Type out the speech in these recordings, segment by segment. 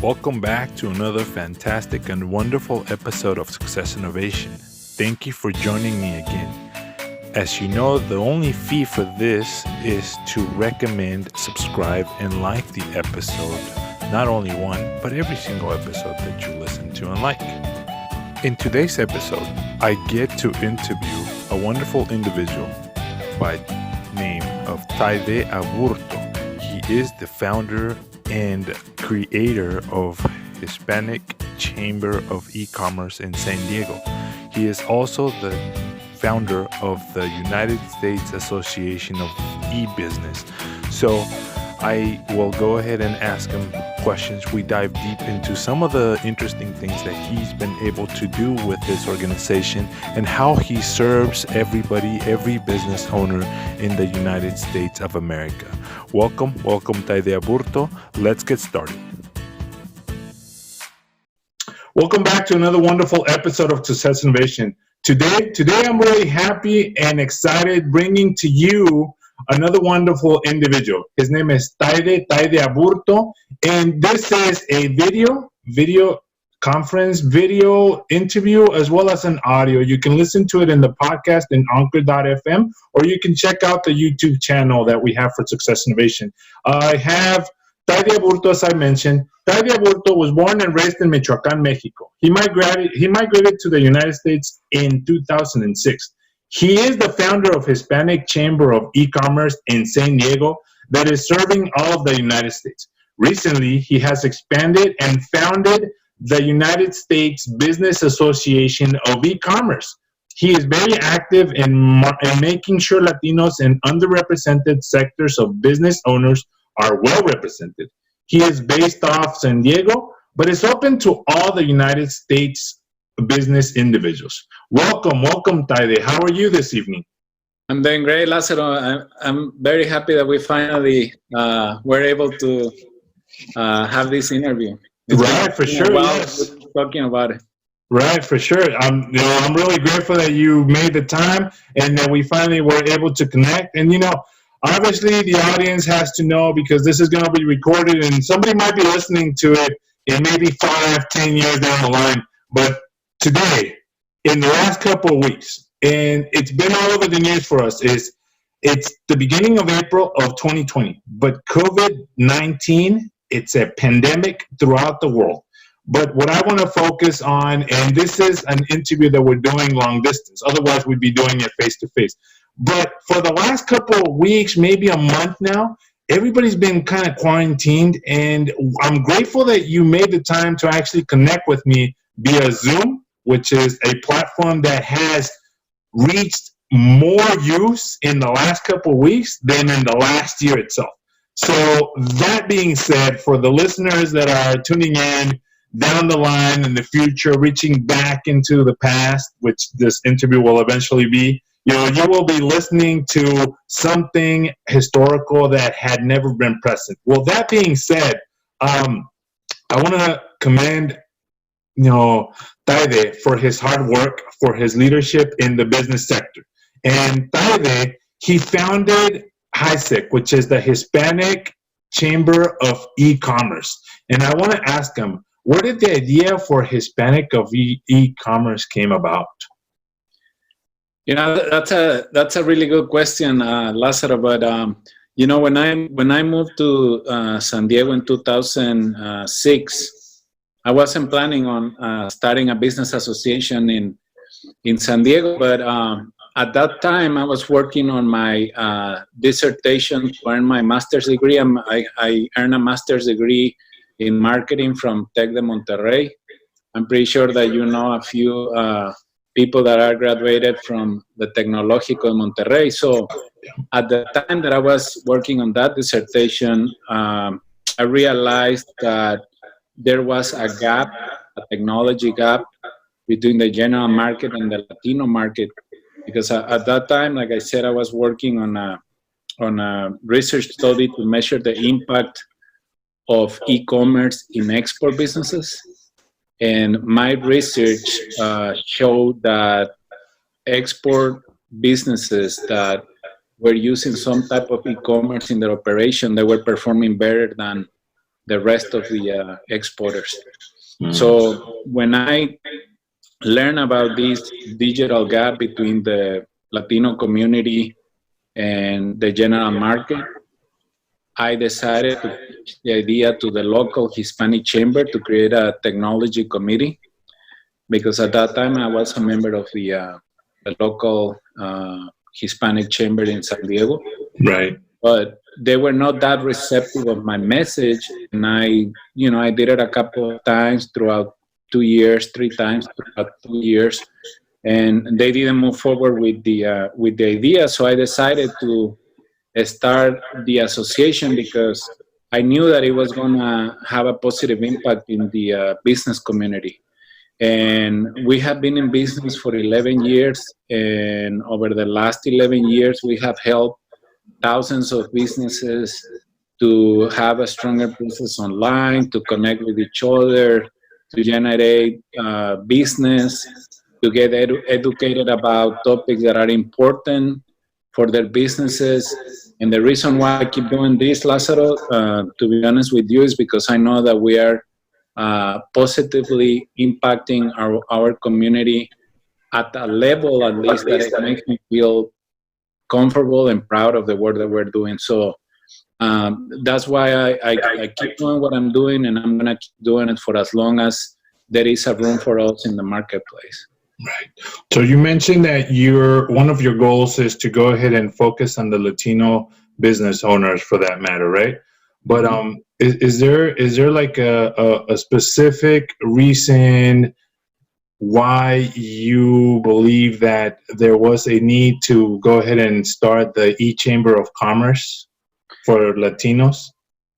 Welcome back to another fantastic and wonderful episode of Success Innovation. Thank you for joining me again. As you know, the only fee for this is to recommend, subscribe, and like the episode. Not only one, but every single episode that you listen to and like. In today's episode, I get to interview a wonderful individual by name of Tayde Aburto. He is the founder and creator of Hispanic Chamber of E-commerce in San Diego. He is also the founder of the United States Association of E-Business. So I will go ahead and ask him questions. We dive deep into some of the interesting things that he's been able to do with this organization and how he serves everybody, every business owner in the United States of America. Welcome, Tayde Aburto. Let's get started. Welcome back to another wonderful episode of Success Innovation. Today I'm really happy and excited bringing to you another wonderful individual. His name is Tayde Aburto, and this is a video conference, video interview, as well as an audio. You can listen to it in the podcast in Anchor.fm, or you can check out the YouTube channel that we have for Success Innovation. I have Tayde Aburto, as I mentioned. Tayde Aburto was born and raised in Michoacán, Mexico. He migrated to the United States in 2006. He is the founder of Hispanic Chamber of E-commerce in San Diego that is serving all of the United States. Recently, he has expanded and founded the United States Business Association of E-commerce. He is very active in making sure Latinos and underrepresented sectors of business owners are well represented. He is based off San Diego, but is open to all the United States business individuals. Welcome, Tayde. How are you this evening? I'm doing great, Lázaro. I'm very happy that we finally were able to have this interview. Right, for sure. Yes. Talking about it. Right, for sure. I'm really grateful that you made the time and that we finally were able to connect. And obviously the audience has to know, because this is going to be recorded and somebody might be listening to it in maybe 5-10 years down the line. But today, in the last couple of weeks, and it's been all over the news for us, it's the beginning of April of 2020. But COVID-19, it's a pandemic throughout the world. But what I want to focus on, and this is an interview that we're doing long distance, otherwise we'd be doing it face-to-face. But for the last couple of weeks, maybe a month now, everybody's been kind of quarantined, and I'm grateful that you made the time to actually connect with me via Zoom, which is a platform that has reached more use in the last couple of weeks than in the last year itself. So that being said, for the listeners that are tuning in down the line in the future, reaching back into the past, which this interview will eventually be, you will be listening to something historical that had never been present. Well, that being said, I want to commend Tayde for his hard work, for his leadership in the business sector. And Tayde, he founded HISCEC, which is the Hispanic Chamber of E-commerce. And I want to ask him, where did the idea for Hispanic of E-commerce came about? That's a really good question, Lázaro. But when I moved to San Diego in 2006. I wasn't planning on starting a business association in San Diego, but at that time I was working on my dissertation to earn my master's degree. I earned a master's degree in marketing from Tec de Monterrey. I'm pretty sure that you know a few people that are graduated from the Tecnológico de Monterrey. So at the time that I was working on that dissertation, I realized that there was a gap, a technology gap between the general market and the Latino market, because at that time, like I said, I was working on a research study to measure the impact of e-commerce in export businesses. And my research showed that export businesses that were using some type of e-commerce in their operation, they were performing better than the rest of the exporters. So when I learn about this digital gap between the Latino community and the general market, I decided to pitch the idea to the local Hispanic Chamber to create a technology committee, because at that time I was a member of the local Hispanic Chamber in San Diego. Right. But they were not that receptive of my message, and I did it a couple of times throughout 2 years, 3 times throughout 2 years, and they didn't move forward with the idea. So I decided to start the association, because I knew that it was going to have a positive impact in the business community. And we have been in business for 11 years, and over the last 11 years, we have helped thousands of businesses to have a stronger presence online, to connect with each other, to generate business, to get educated about topics that are important for their businesses. And the reason why I keep doing this, Lazaro, to be honest with you, is because I know that we are positively impacting our community at a level, at least, that it makes me feel comfortable and proud of the work that we're doing. So that's why I keep doing what I'm doing, and I'm going to keep doing it for as long as there is a room for us in the marketplace. Right. So you mentioned that one of your goals is to go ahead and focus on the Latino business owners, for that matter, right? But is there like a specific reason why you believe that there was a need to go ahead and start the E-Chamber of Commerce for Latinos?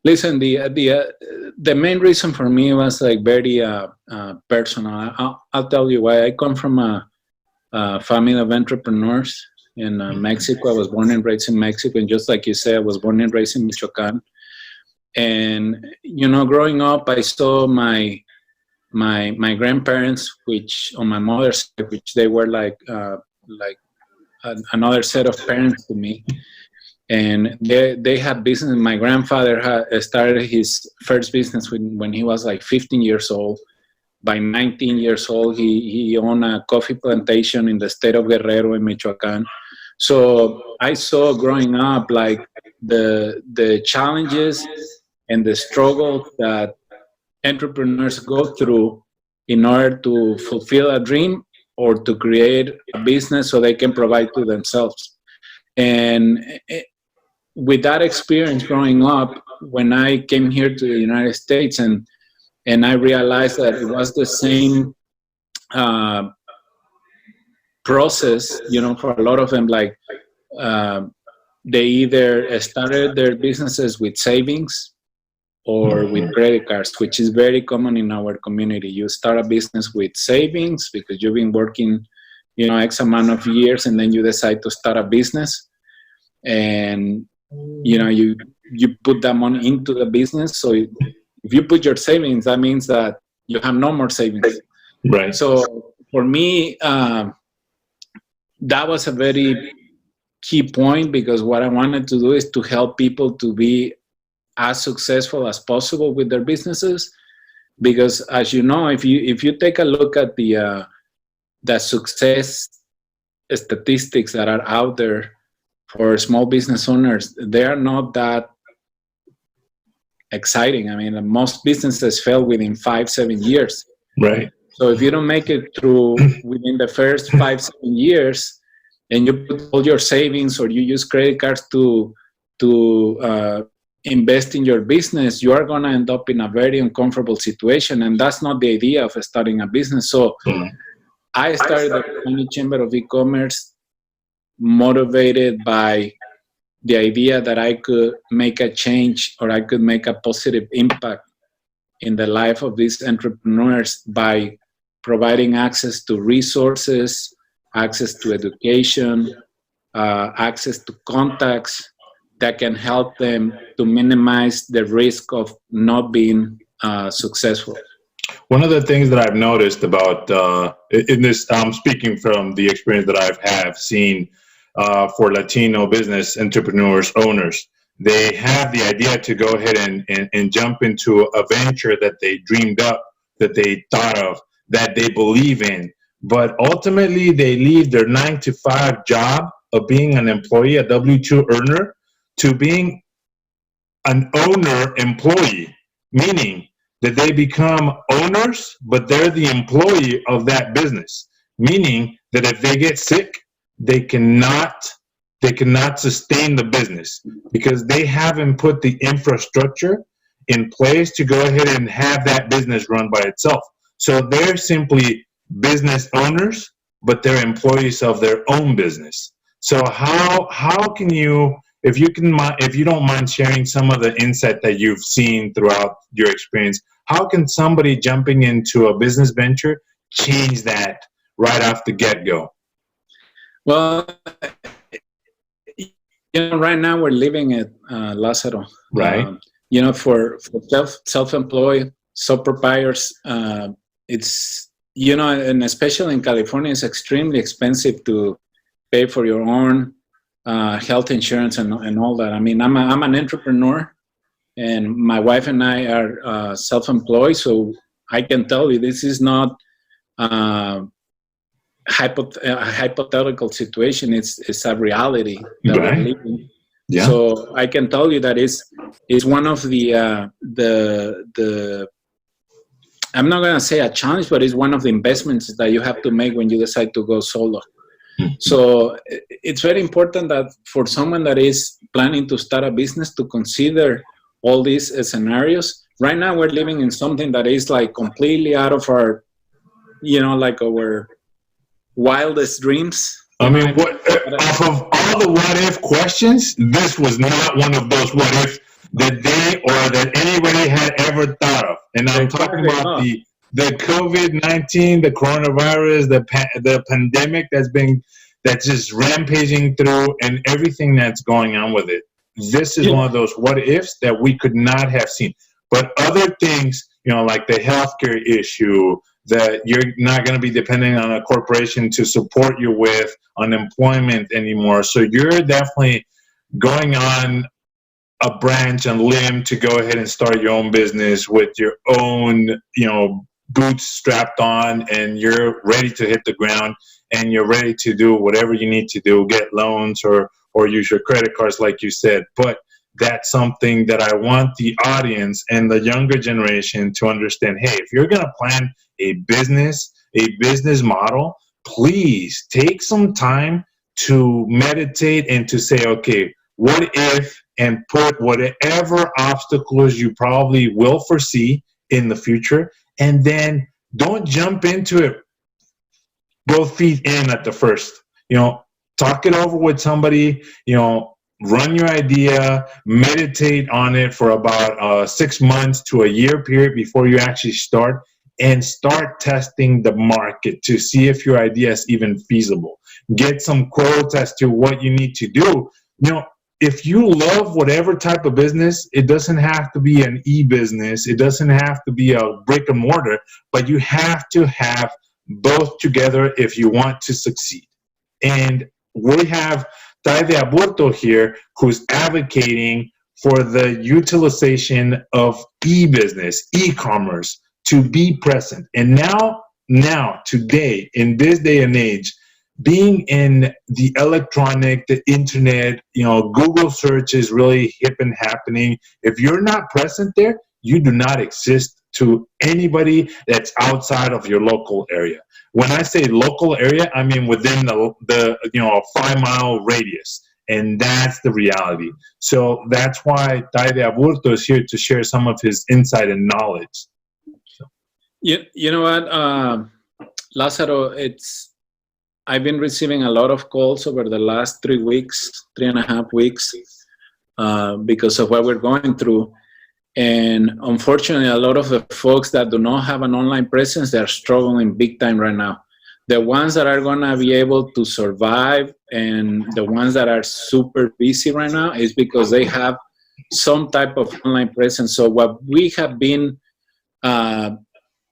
Listen, the main reason for me was like very personal. I'll tell you why. I come from a family of entrepreneurs in Mexico. I was born and raised in Mexico, and just like you said, I was born and raised in Michoacan. And growing up, I saw my grandparents, which on my mother's side, which they were like another set of parents to me. And they had business. My grandfather had started his first business when he was like 15 years old. By 19 years old, he owned a coffee plantation in the state of Guerrero in Michoacan. So I saw growing up like the challenges and the struggle that entrepreneurs go through in order to fulfill a dream or to create a business so they can provide to themselves. And with that experience growing up, when I came here to the United States and I realized that it was the same process, for a lot of them, like they either started their businesses with savings or with credit cards, which is very common in our community. You start a business with savings because you've been working, X amount of years, and then you decide to start a business. And, you put that money into the business. So if you put your savings, that means that you have no more savings. Right. So for me, that was a very key point, because what I wanted to do is to help people to be as successful as possible with their businesses. Because as you know, if you take a look at the success statistics that are out there for small business owners, they are not that exciting. I mean, most businesses fail within 5-7 years. Right. So if you don't make it through within the first 5-7 years, and you put all your savings or you use credit cards to invest in your business, you are going to end up in a very uncomfortable situation, and that's not the idea of starting a business. So I started the Hispanic Chamber of E-Commerce motivated by the idea that I could make a change, or I could make a positive impact in the life of these entrepreneurs by providing access to resources, access to education, access to contacts that can help them to minimize the risk of not being successful. One of the things that I've noticed about in this, I'm speaking from the experience that I've seen for Latino business entrepreneurs, owners, they have the idea to go ahead and jump into a venture that they dreamed up, that they thought of, that they believe in. But ultimately, they leave their 9 to 5 job of being an employee, a W-2 earner, to being an owner employee, meaning that they become owners, but they're the employee of that business, meaning that if they get sick, they cannot sustain the business because they haven't put the infrastructure in place to go ahead and have that business run by itself. So they're simply business owners, but they're employees of their own business. So how can you, if you don't mind sharing some of the insight that you've seen throughout your experience, how can somebody jumping into a business venture change that right off the get-go? Well, right now we're living at Lázaro. Right. For self-employed sole proprietors, it's, and especially in California, it's extremely expensive to pay for your own health insurance and all that. I mean, I'm an entrepreneur, and my wife and I are self-employed, so I can tell you this is not a hypothetical situation. It's a reality that we're living. Yeah. So I can tell you that it's one of the I'm not going to say a challenge, but it's one of the investments that you have to make when you decide to go solo. So it's very important that for someone that is planning to start a business to consider all these scenarios. Right now we're living in something that is like completely out of our, like our wildest dreams. I mean, off of all the what if questions, this was not one of those what if that they or that anybody had ever thought of. And I'm talking about the COVID-19, the coronavirus, the pandemic that's just rampaging through, and everything that's going on with it. This is one of those what ifs that we could not have seen. But other things, like the healthcare issue, that you're not going to be depending on a corporation to support you with unemployment anymore. So you're definitely going on a branch and limb to go ahead and start your own business with your own, boots strapped on, and you're ready to hit the ground, and you're ready to do whatever you need to do, get loans or use your credit cards like you said. But that's something that I want the audience and the younger generation to understand. Hey, if you're going to plan a business model, please take some time to meditate and to say, okay, what if, and put whatever obstacles you probably will foresee in the future, and then don't jump into it both feet in at the first. Talk it over with somebody, run your idea, meditate on it for about 6 months to a year period before you actually start, and start testing the market to see if your idea is even feasible. Get some quotes as to what you need to do. If you love whatever type of business, it doesn't have to be an e-business. It doesn't have to be a brick and mortar, but you have to have both together if you want to succeed. And we have Tayde Aburto here, who's advocating for the utilization of e-business, e-commerce, to be present. And now, today, in this day and age, being in the electronic, the internet, Google search is really hip and happening. If you're not present there, you do not exist to anybody that's outside of your local area. When I say local area, I mean within the 5-mile radius, and that's the reality. So that's why Tayde Aburto is here to share some of his insight and knowledge. You know what, Lázaro, I've been receiving a lot of calls over the last 3.5 weeks, because of what we're going through. And unfortunately, a lot of the folks that do not have an online presence, they're struggling big time right now. The ones that are going to be able to survive, and the ones that are super busy right now, is because they have some type of online presence. So what we have been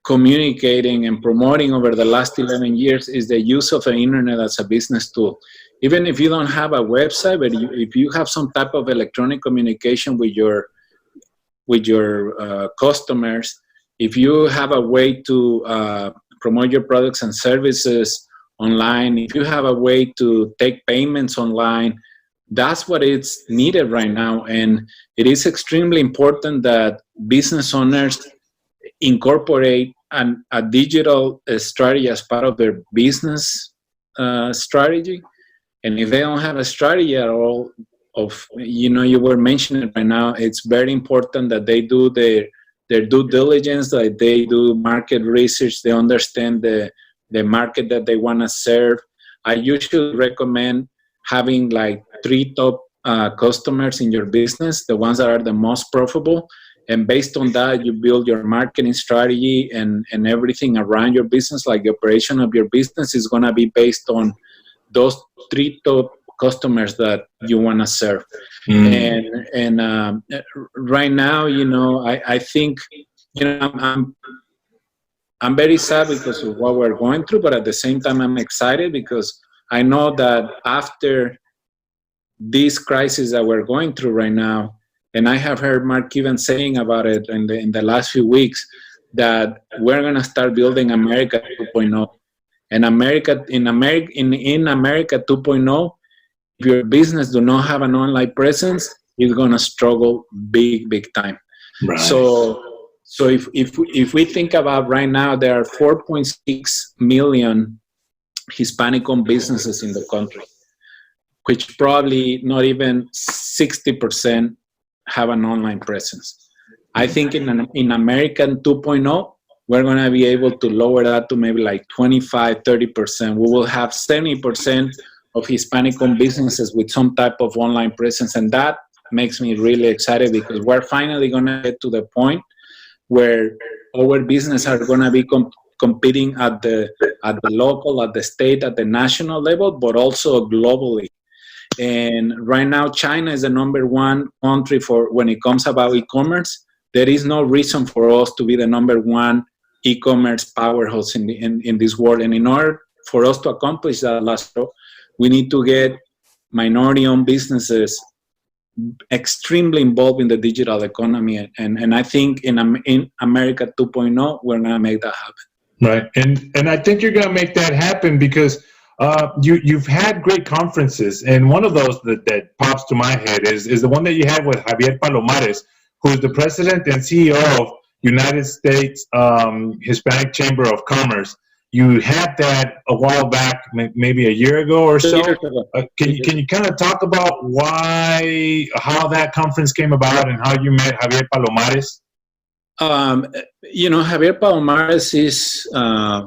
communicating and promoting over the last 11 years is the use of the internet as a business tool. even if you don't have a website, but if you have some type of electronic communication with your customers, if you have a way to promote your products and services online, if you have a way to take payments online, that's what is needed right now. And it is extremely important that business owners incorporate a digital strategy as part of their business strategy. And if they don't have a strategy at all, you were mentioning right now, it's very important that they do their due diligence, that they do market research, they understand the market that they want to serve. I usually recommend having like 3 top customers in your business, the ones that are the most profitable. And based on that, you build your marketing strategy and everything around your business, like the operation of your business is going to be based on those 3 top customers that you want to serve. And right now, I think, I'm very sad because of what we're going through, but at the same time, I'm excited because I know that after this crisis that we're going through right now, and I have heard Mark even saying about it in the last few weeks, that we're going to start building America 2.0. And in America 2.0, if your business do not have an online presence, it's going to struggle big time. Right. So if we think about right now, there are 4.6 million Hispanic-owned businesses in the country, which probably not even 60% have an online presence. I think in American 2.0, we're going to be able to lower that to maybe like 25-30%. We will have 70% of Hispanic-owned businesses with some type of online presence, and that makes me really excited because we're finally going to get to the point where our business are going to be competing at the local, at the state, at the national level, but also globally. And right now, China is the #1 country for when it comes about e-commerce. There is no reason for us to be the #1 e-commerce powerhouse in this world. And in order for us to accomplish that, Lázaro, we need to get minority-owned businesses extremely involved in the digital economy. And I think in America 2.0, we're going to make that happen. Right. And I think you're going to make that happen because you've had great conferences. And one of those that pops to my head is the one that you had with Javier Palomares, who is the president and CEO of United States Hispanic Chamber of Commerce. You had that a while back, maybe a year ago or so. Can you kind of talk about how that conference came about and how you met Javier Palomares? Javier Palomares is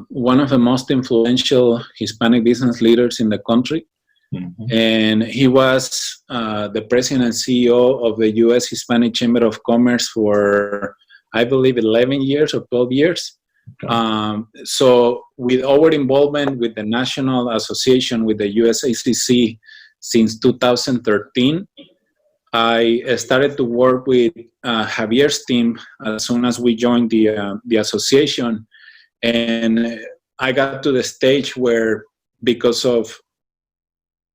one of the most influential Hispanic business leaders in the country. Mm-hmm. And he was the president and CEO of the U.S. Hispanic Chamber of Commerce for, I believe, 11 years or 12 years. Okay. So with our involvement with the National Association, with the USHISCEC since 2013, I started to work with Javier's team as soon as we joined the association. And I got to the stage where, because of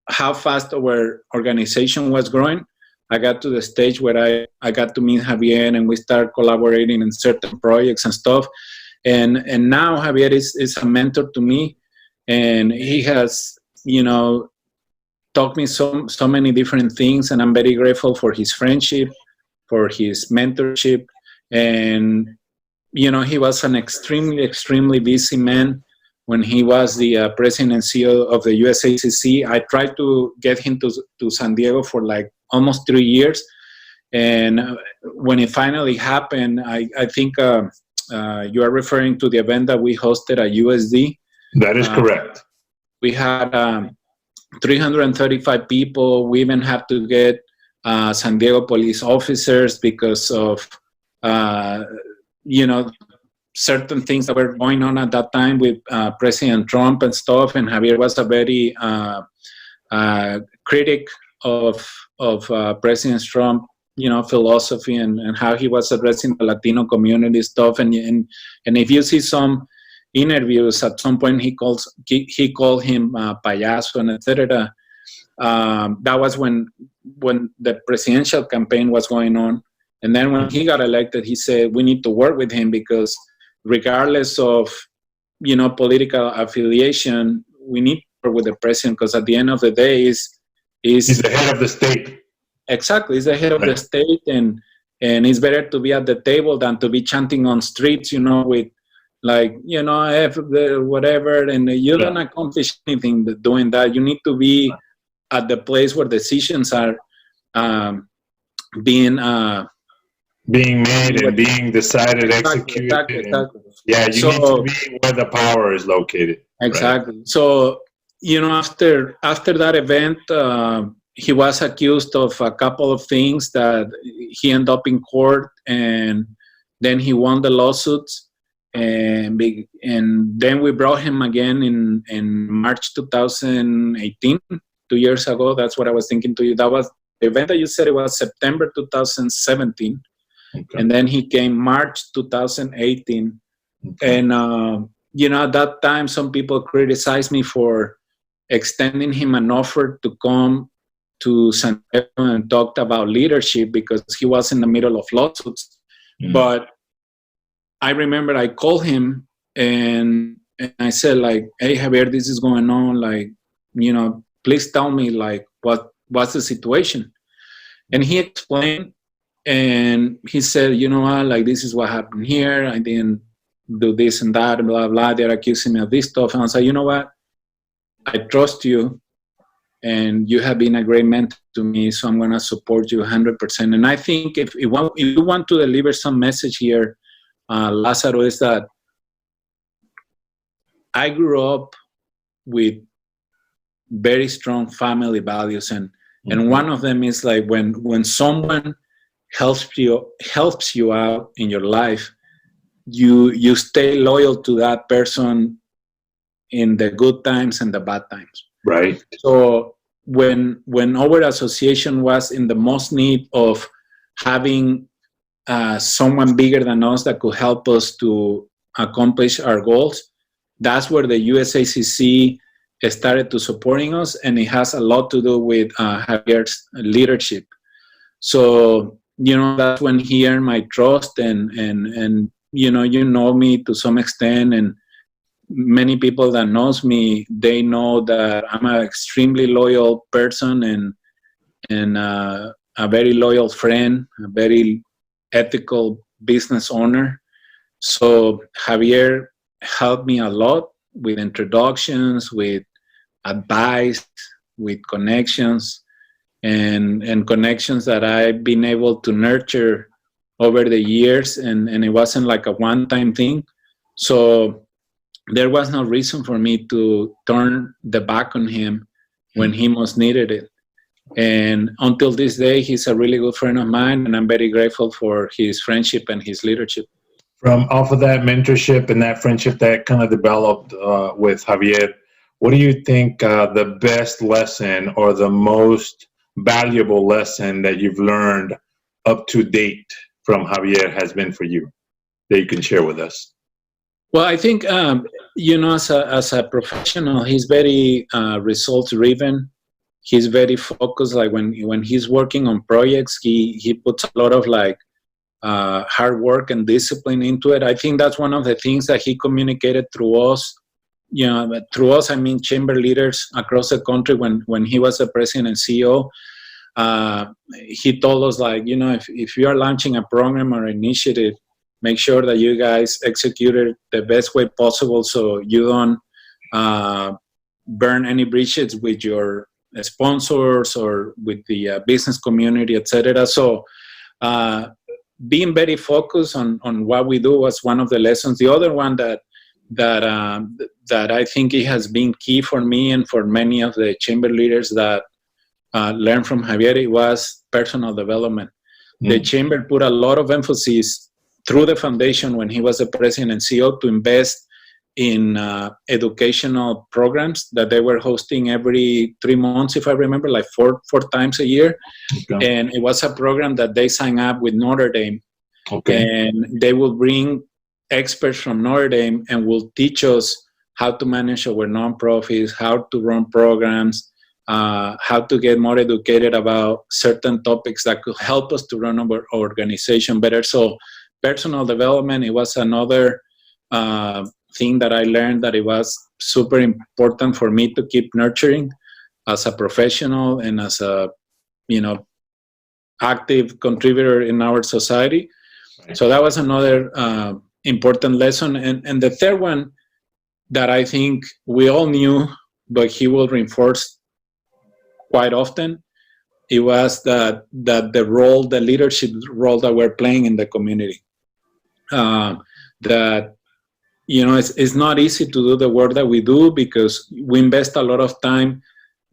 how fast our organization was growing, I got to the stage where I got to meet Javier and we started collaborating in certain projects and stuff. And now Javier is a mentor to me, and he has, taught me so many different things, and I'm very grateful for his friendship, for his mentorship. And, he was an extremely busy man when he was the president and CEO of the USHISCEC. I tried to get him to San Diego for like almost 3 years. And when it finally happened, I think you are referring to the event that we hosted at USD. That is correct. We had 335 people. We even had to get San Diego police officers because of, certain things that were going on at that time with President Trump and stuff. And Javier was a very critic of President Trump, philosophy and how he was addressing the Latino community stuff. And if you see some interviews, at some point he called him payaso and etc. That was when the presidential campaign was going on. And then when he got elected, he said, we need to work with him because regardless of, political affiliation, we need to work with the president because at the end of the day, he's the head of the state. Exactly. He's the head of the state, and it's better to be at the table than to be chanting on streets, with whatever, and you don't accomplish anything doing that. You need to be at the place where decisions are being made and being decided, executed. Exactly. Yeah, you need to be where the power is located. Exactly. Right? So, after that event, he was accused of a couple of things that he ended up in court, and then he won the lawsuits. And then we brought him again in March 2018, 2 years ago. That's what I was thinking to you. That was the event that you said. It was September 2017. Okay. And then he came March 2018. Okay. And, at that time, some people criticized me for extending him an offer to come to San Diego and talked about leadership because he was in the middle of lawsuits. Mm-hmm. But I remember I called him and I said, hey, Javier, this is going on. Please tell me, what's the situation? And he explained, and he said, this is what happened here. I didn't do this and that, blah, blah. They're accusing me of this stuff. And I said, you know what? I trust you, and you have been a great mentor to me, so I'm going to support you 100%. And I think if you want to deliver some message here, Lázaro, is that I grew up with very strong family values, and one of them is when someone helps you out in your life, you stay loyal to that person in the good times and the bad times. Right. So when our association was in the most need of having someone bigger than us that could help us to accomplish our goals, that's where the USACC started to supporting us, and it has a lot to do with Javier's leadership. So, that's when he earned my trust, and you know me to some extent, and many people that knows me, they know that I'm an extremely loyal person and a very loyal friend, a very ethical business owner. So Javier helped me a lot with introductions, with advice, with connections, and connections that I've been able to nurture over the years, and it wasn't like a one-time thing. So there was no reason for me to turn the back on him when he most needed it. And until this day, he's a really good friend of mine, and I'm very grateful for his friendship and his leadership. From off of that mentorship and that friendship that kind of developed with Javier, what do you think the best lesson or the most valuable lesson that you've learned up to date from Javier has been for you that you can share with us? Well, I think, as a professional, he's very results driven. He's very focused. Like when he's working on projects, he puts a lot of hard work and discipline into it. I think that's one of the things that he communicated through us. Through us, I mean chamber leaders across the country. When he was the president and CEO, he told us if you are launching a program or initiative, make sure that you guys execute it the best way possible so you don't burn any bridges with your sponsors or with the business community, etc. So being very focused on what we do was one of the lessons. The other one that I think it has been key for me and for many of the chamber leaders that learned from Javier, it was personal development. Mm-hmm. The chamber put a lot of emphasis through the foundation when he was the president and CEO to invest in educational programs that they were hosting every 3 months, if I remember, four times a year. Okay. And it was a program that they signed up with Notre Dame. Okay. And they will bring experts from Notre Dame and will teach us how to manage our nonprofits, how to run programs, how to get more educated about certain topics that could help us to run our organization better. So personal development, it was another thing that I learned that it was super important for me to keep nurturing as a professional and as a, active contributor in our society. Right. So that was another important lesson. And the third one that I think we all knew, but he will reinforce quite often, it was that the leadership role that we're playing in the community. That, it's not easy to do the work that we do because we invest a lot of time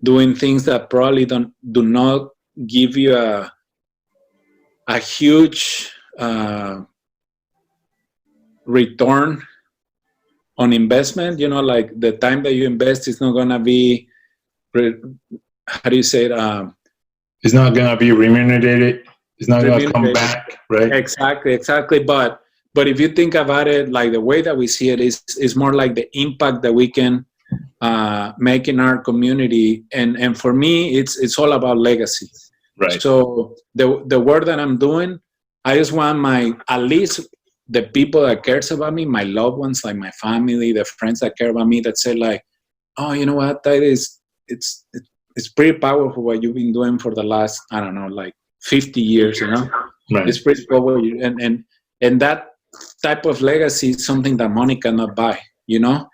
doing things that probably do not give you a huge return on investment. Like the time that you invest is not going to be, how do you say it? It's not going to be remunerated. It's not going to come back, right? Exactly. But if you think about it, like the way that we see it is more like the impact that we can make in our community. And for me, it's all about legacy. Right. So the work that I'm doing, I just want at least the people that cares about me, my loved ones, like my family, the friends that care about me, that say like, oh, you know what, that is, it's pretty powerful what you've been doing for the last, I don't know, like 50 years, Right. It's pretty powerful. And that type of legacy is something that money cannot buy,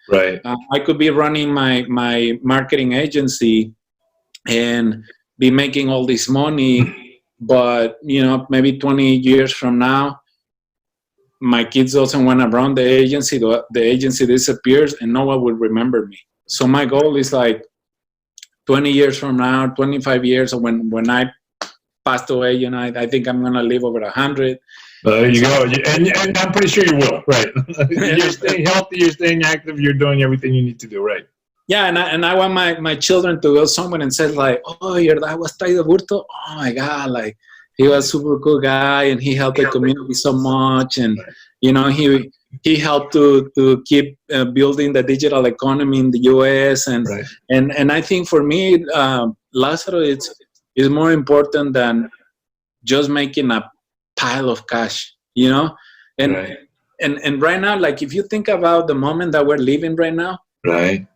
Right. I could be running my marketing agency and be making all this money, but maybe 20 years from now, my kids doesn't want to run the agency. The agency disappears, and no one will remember me. So my goal is like 20 years from now, 25 years, when I passed away. I think I'm gonna live over 100. There you go, and I'm pretty sure you will. Right? You're staying healthy. You're staying active. You're doing everything you need to do. Right. Yeah, and I want my children to go somewhere and say like, oh, your dad was Tayde Aburto. Oh my God, like he was a super cool guy and he helped the community so much, and he helped to keep building the digital economy in the U.S. and right. and I think for me, Lázaro, is more important than just making a pile of cash, and right. and right now, like if you think about the moment that we're living right now, right.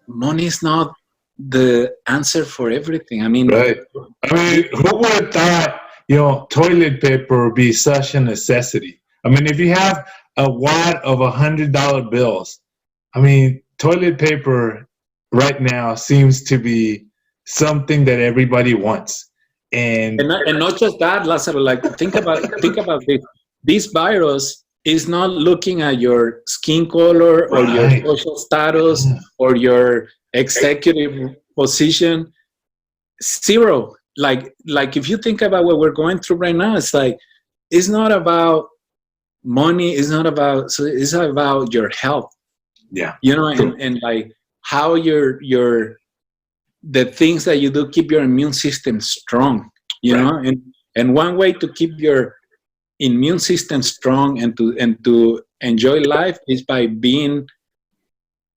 Money is not the answer for everything. I mean, right. Who would have thought, toilet paper would be such a necessity? I mean, if you have a wad of $100 bills, toilet paper right now seems to be something that everybody wants. And not just that, Lázaro, like think about this. This virus is not looking at your skin color or your social status or your executive position. Zero. Like if you think about what we're going through right now, it's like, it's not about money. It's about your health. Yeah. And like how the things that you do keep your immune system strong, and one way to keep your immune system strong and to enjoy life is by being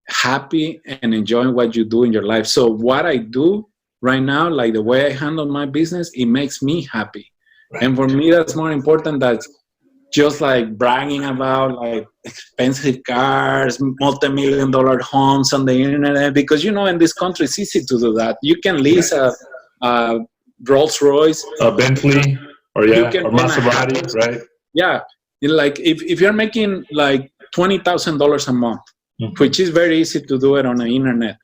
happy and enjoying what you do in your life. So what I do right now, like the way I handle my business, it makes me happy. Right. And for me, that's more important than just like bragging about like expensive cars, multi-million-dollar homes on the internet, because in this country it's easy to do that. You can lease a Rolls Royce, a Bentley, or Maserati, right? Yeah, like if you're making like $20,000 a month, which is very easy to do it on the internet.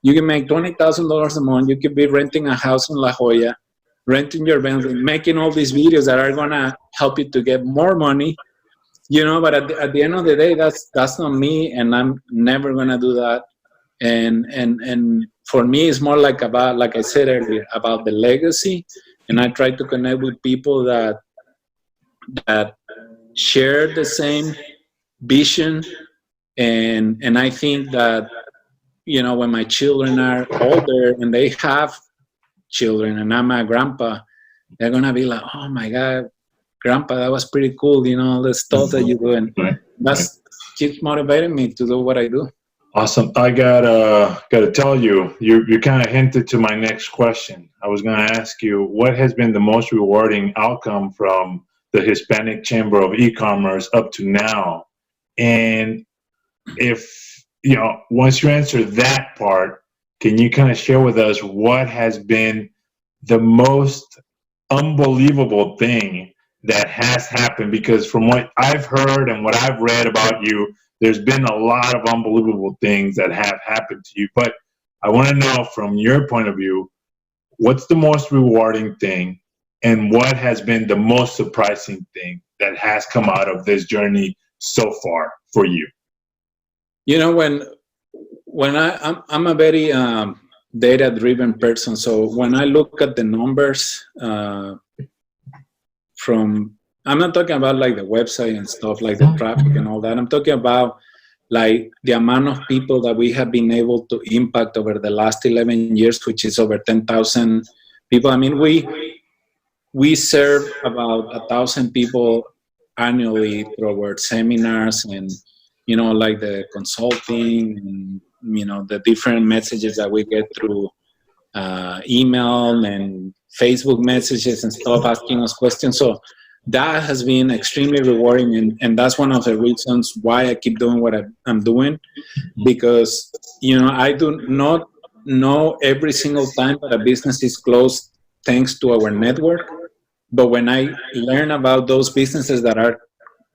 You can make $20,000 a month. You could be renting a house in La Jolla, renting your Bentley, making all these videos that are gonna help you to get more money, But at the end of the day, that's not me, and I'm never gonna do that. And for me, it's more like I said earlier, about the legacy, and I try to connect with people that share the same vision, and I think that when my children are older and they have children and I'm a grandpa, they're gonna be like, oh my God, grandpa, that was pretty cool, all the stuff that you do, and that's keeps motivating me to do what I do. Awesome. I gotta tell you, you kind of hinted to my next question. I was gonna ask you what has been the most rewarding outcome from the Hispanic Chamber of E-commerce up to now, and if once you answer that part, can you kind of share with us what has been the most unbelievable thing that has happened? Because from what I've heard and what I've read about you, there's been a lot of unbelievable things that have happened to you. But I want to know from your point of view, what's the most rewarding thing and what has been the most surprising thing that has come out of this journey so far for you? You know, when I'm a very data driven person, so when I look at the numbers from, I'm not talking about like the website and stuff like the traffic and all that. I'm talking about like the amount of people that we have been able to impact over the last 11 years, which is over 10,000 people. I mean, we serve about 1,000 people annually through our seminars and, like the consulting and, the different messages that we get through email and Facebook messages and stuff asking us questions. So that has been extremely rewarding. And that's one of the reasons why I keep doing what I'm doing, because, I do not know every single time that a business is closed thanks to our network. But when I learn about those businesses that are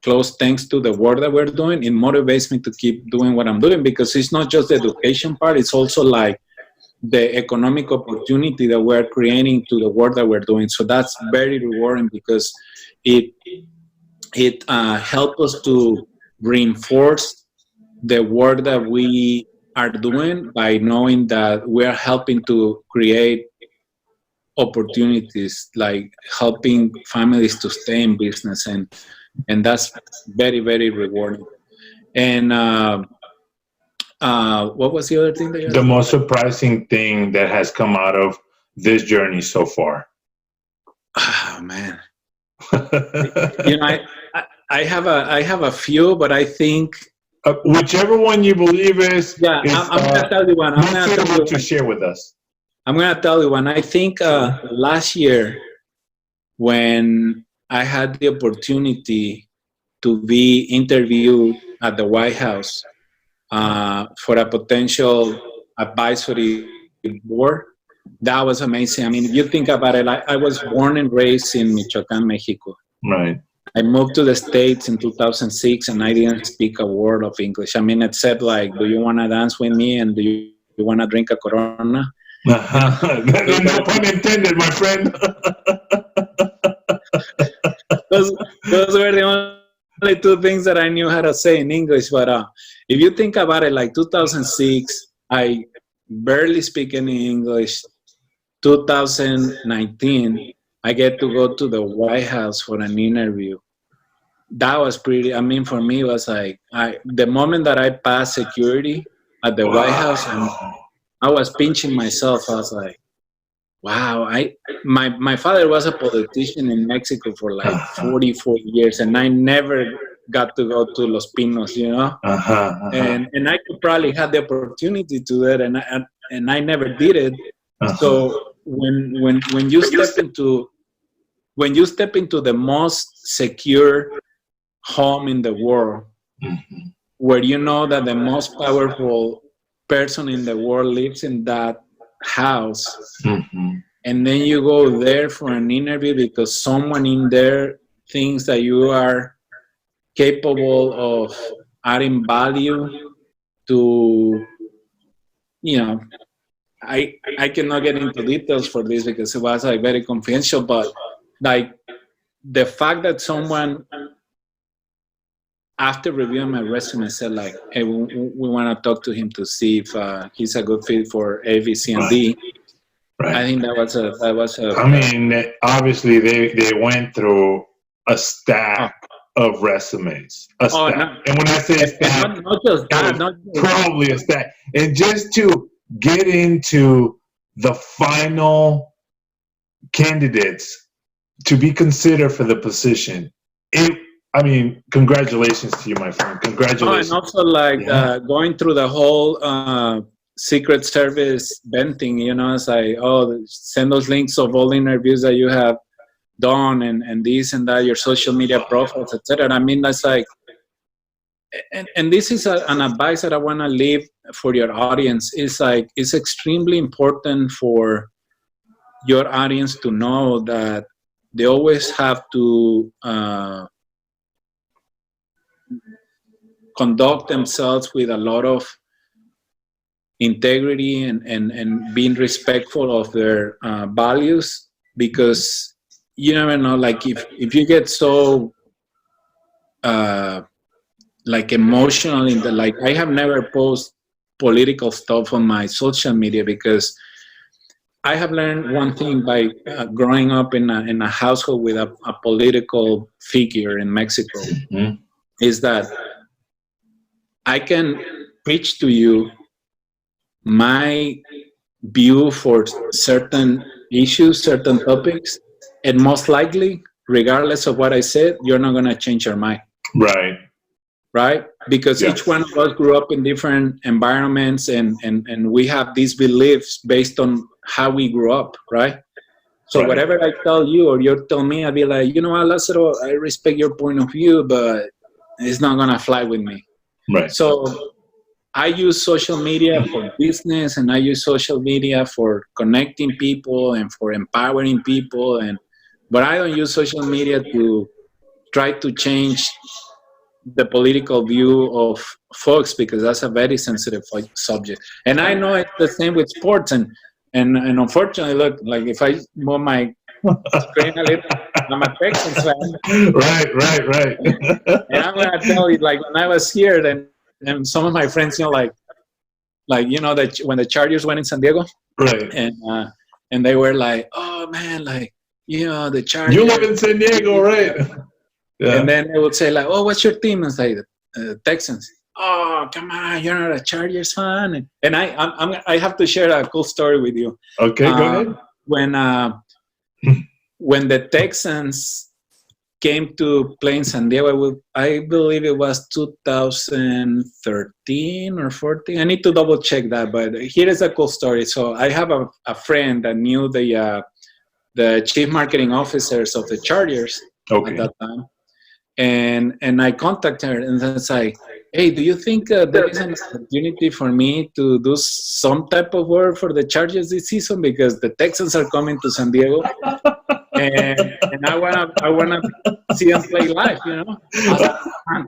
close thanks to the work that we're doing, it motivates me to keep doing what I'm doing, because it's not just the education part, it's also like the economic opportunity that we're creating to the work that we're doing. So that's very rewarding, because it helps us to reinforce the work that we are doing by knowing that we're helping to create opportunities, like helping families to stay in business, and that's very, very rewarding. And what was the other thing that you The most surprising thing that has come out of this journey so far? Oh man. I have a few, but I think whichever one you believe is. Yeah, I'm gonna tell you one. I'm gonna tell you to share with us. I'm gonna tell you one. I think last year, when I had the opportunity to be interviewed at the White House for a potential advisory board, that was amazing. I mean, if you think about it, I was born and raised in Michoacán, Mexico. Right. I moved to the States in 2006, and I didn't speak a word of English. I mean, it said like, "Do you want to dance with me?" and "Do you want to drink a Corona?" No pun intended, my friend. those were the only two things that I knew how to say in English. But if you think about it, like 2006, I barely speak any English. 2019, I get to go to the White House for an interview. That was pretty, I mean, for me, it was like, the moment that I passed security at the White House, and I was pinching myself. I was like, wow. My father was a politician in Mexico for like 44 years, and I never got to go to Los Pinos, And I could probably have the opportunity to do that, and I never did it. So when you step into the most secure home in the world, where you know that the most powerful person in the world lives in that house, and then you go there for an interview because someone in there thinks that you are capable of adding value to, I cannot get into details for this because it was like very confidential, but like the fact that someone after reviewing my resume said like, "Hey, we want to talk to him to see if he's a good fit for A, B, C, and D." Right. I think that was a. I mean, obviously they went through a stack of resumes. A stack. And when I say stack, not just that, probably a stack. And just to get into the final candidates to be considered for the position, I mean, congratulations to you, my friend. Congratulations. Oh, and also like going through the whole Secret Service venting, it's like, oh, send those links of all the interviews that you have done and this and that, your social media profiles, etc. I mean, that's like, and this is an advice that I want to leave for your audience. Is like, it's extremely important for your audience to know that they always have to conduct themselves with a lot of integrity and being respectful of their values, because you never know, like if you get so like emotional in the, like, I have never posted political stuff on my social media, because I have learned one thing by growing up in a household with a political figure in Mexico, is that I can preach to you my view for certain issues, certain topics, and most likely, regardless of what I said, you're not going to change your mind. Right? Because each one of us grew up in different environments, and we have these beliefs based on how we grew up, right? So whatever I tell you or you tell me, I'll be like, you know what, Lázaro, I respect your point of view, but it's not going to fly with me. Right. So I use social media for business, and I use social media for connecting people and for empowering people, but I don't use social media to try to change the political view of folks, because that's a very sensitive subject. And I know it's the same with sports, and unfortunately, look, like if I move my screen a little, I'm a Texans fan. Right. And I'm gonna tell you, like when I was here, and some of my friends, like that when the Chargers went in San Diego, right, and they were like, oh man, like the Chargers. You live in San Diego, right? Yeah. And then they would say like, oh, what's your team? And say Texans. Oh, come on, you're not a Chargers fan. And I have to share a cool story with you. Okay, go ahead. When the Texans came to play in San Diego, I believe it was 2013 or 14. I need to double check that, but here is a cool story. So I have a friend that knew the chief marketing officers of the Chargers at that time. And I contacted her, and it's like, hey, do you think there is an opportunity for me to do some type of work for the Chargers this season, because the Texans are coming to San Diego, and I wanna see them play live, I was like,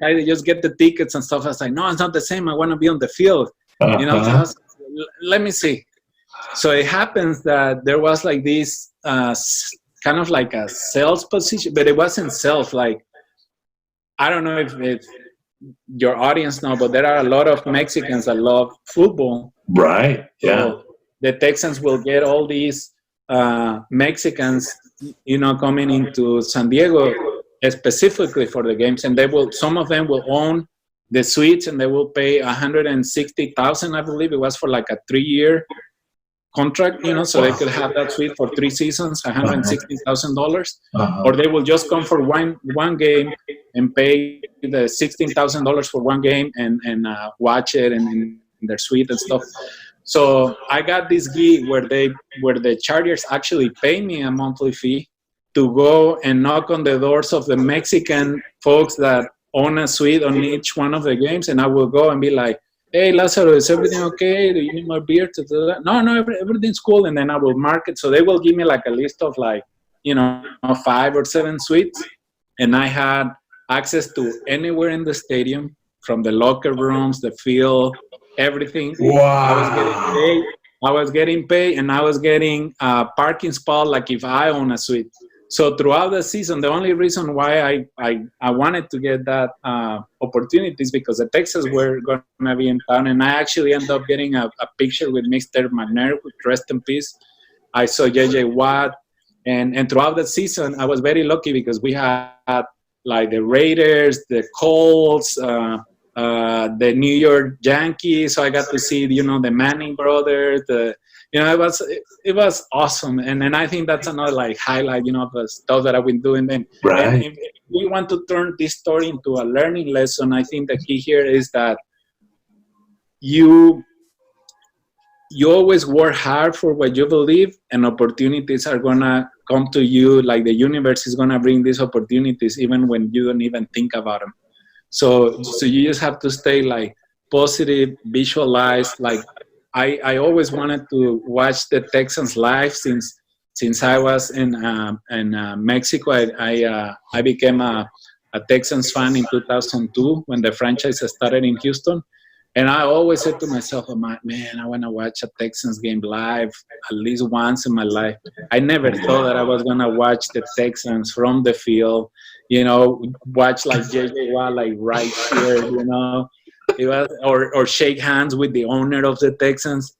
I just get the tickets and stuff. I was like, no, it's not the same. I want to be on the field, So I was, let me see. So it happens that there was like this kind of like a sales position, but it wasn't sales. Like, I don't know if your audience know, but there are a lot of Mexicans that love football. Right. Yeah. So the Texans will get all these Mexicans, coming into San Diego specifically for the games, and some of them will own the suites, and they will pay $160,000, I believe it was, for like a 3-year contract, so they could have that suite for 3 seasons, $160,000, or they will just come for one game and pay the $16,000 for one game and watch it in their suite and stuff. So I got this gig where the Chargers actually pay me a monthly fee to go and knock on the doors of the Mexican folks that own a suite on each one of the games, and I will go and be like, hey, Lázaro, is everything okay? Do you need more beer to do that? No, everything's cool. And then I will mark it. So they will give me like a list of 5 or 7 suites. And I had access to anywhere in the stadium, from the locker rooms, the field, everything. Wow. I was getting paid, and I was getting a parking spot like if I own a suite. So throughout the season, the only reason why I wanted to get that opportunity is because the Texans were going to be in town, and I actually ended up getting a picture with Mr. McNair, rest in peace. I saw J.J. Watt, and throughout the season, I was very lucky because we had like the Raiders, the Colts, the New York Yankees. So I got to see, the Manning brothers, it was awesome, and I think that's another like highlight, of the stuff that I've been doing. And, right. and we want to turn this story into a learning lesson, I think the key here is that you always work hard for what you believe, and opportunities are gonna come to you. Like the universe is gonna bring these opportunities even when you don't even think about them. So you just have to stay like positive, visualize. Like I always wanted to watch the Texans live since I was in Mexico. I became a Texans fan in 2002 when the franchise started in Houston. And I always said to myself, man, I want to watch a Texans game live at least once in my life. I never thought that I was going to watch the Texans from the field, watch like J.J. Watt, like right here, It was, or shake hands with the owner of the Texans.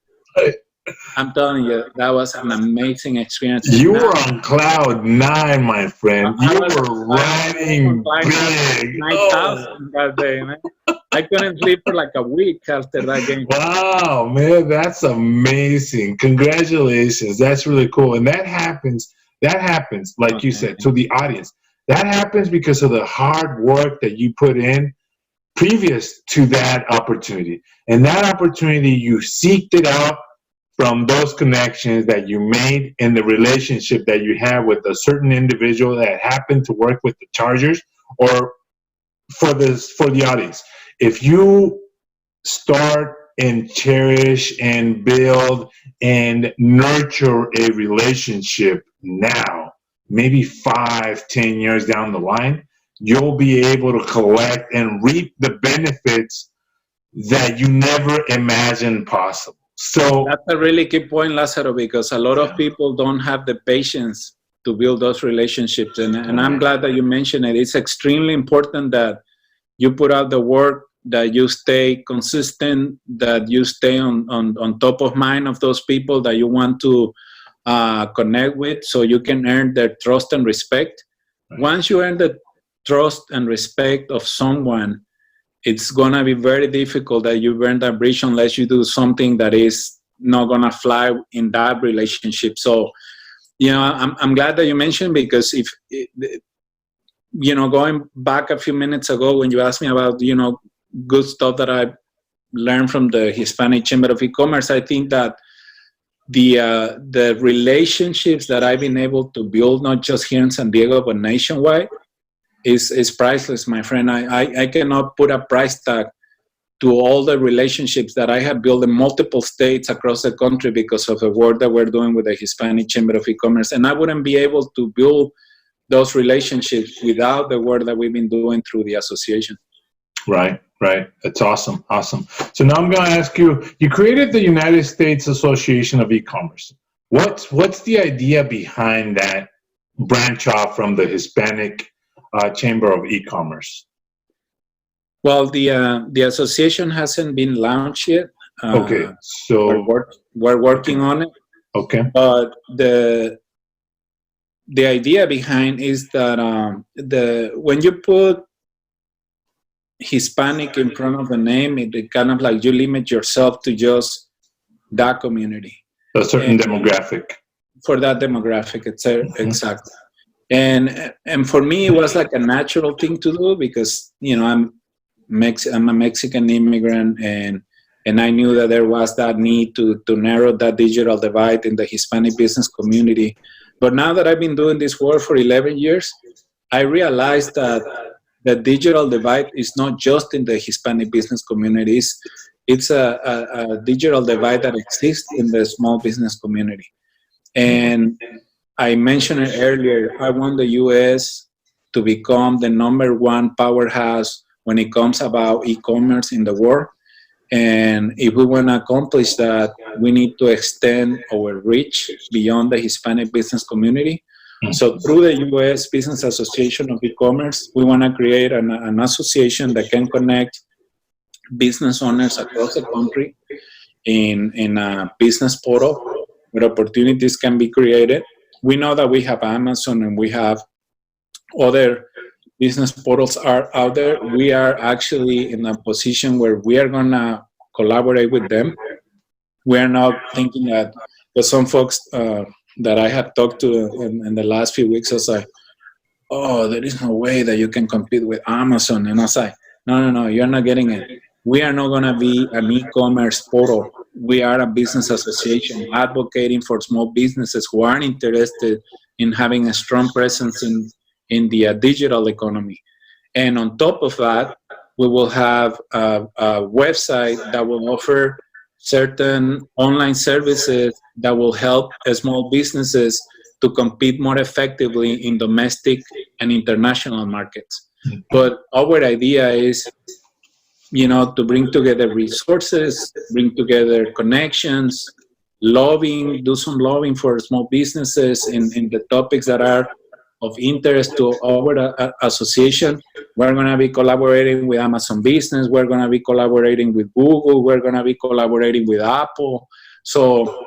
I'm telling you, that was an amazing experience. You were on cloud 9, my friend. You were riding big. 9,000 that day, man. I couldn't sleep for like a week after that game. Wow, man, that's amazing. Congratulations. That's really cool. And that happens, like you said, to the audience. That happens because of the hard work that you put in previous to that opportunity. And that opportunity, you seeked it out from those connections that you made in the relationship that you have with a certain individual that happened to work with the Chargers. Or for the audience, if you start and cherish and build and nurture a relationship now, maybe 5-10 years down the line, you'll be able to collect and reap the benefits that you never imagined possible. So that's a really key point, Lazaro, because a lot of people don't have the patience to build those relationships. And I'm glad that you mentioned it. It's extremely important that you put out the work, that you stay consistent, that you stay on top of mind of those people that you want to connect with, so you can earn their trust and respect. Right. Once you earn the trust and respect of someone, it's going to be very difficult that you burn that bridge unless you do something that is not going to fly in that relationship. So, I'm glad that you mentioned, because if, going back a few minutes ago when you asked me about, good stuff that I learned from the Hispanic Chamber of E-commerce, I think that the relationships that I've been able to build, not just here in San Diego, but nationwide, is priceless, my friend. I cannot put a price tag to all the relationships that I have built in multiple states across the country because of the work that we're doing with the Hispanic Chamber of E-commerce. And I wouldn't be able to build those relationships without the work that we've been doing through the association. Right. That's awesome. So now I'm going to ask you, you created the United States Association of E-commerce. What's the idea behind that branch off from the Hispanic Chamber of E-commerce? Well, the association hasn't been launched yet. Okay, so we're working on it. Okay, but the idea behind is that when you put Hispanic in front of the name, it kind of like you limit yourself to just that community, a certain demographic. For that demographic, exactly. And for me, it was like a natural thing to do because I'm a Mexican immigrant, and I knew that there was that need to narrow that digital divide in the Hispanic business community. But now that I've been doing this work for 11 years, I realized that the digital divide is not just in the Hispanic business communities. It's a digital divide that exists in the small business community. And I mentioned it earlier, I want the U.S. to become the #1 powerhouse when it comes about e-commerce in the world. And if we want to accomplish that, we need to extend our reach beyond the Hispanic business community. So through the U.S. Business Association of E-commerce, we want to create an association that can connect business owners across the country in a business portal where opportunities can be created. We know that we have Amazon and we have other business portals are out there. We are actually in a position where we are going to collaborate with them. We are not thinking that there's some folks that I have talked to in the last few weeks, as oh, there is no way that you can compete with Amazon. And I was like, no, you're not getting it. We are not going to be an e-commerce portal. We are a business association advocating for small businesses who aren't interested in having a strong presence in the digital economy. And on top of that, we will have a website that will offer certain online services that will help small businesses to compete more effectively in domestic and international markets. But our idea is, to bring together resources, bring together connections, lobbying, do some lobbying for small businesses in the topics that are of interest to our association. We're going to be collaborating with Amazon Business. We're going to be collaborating with Google. We're going to be collaborating with Apple. So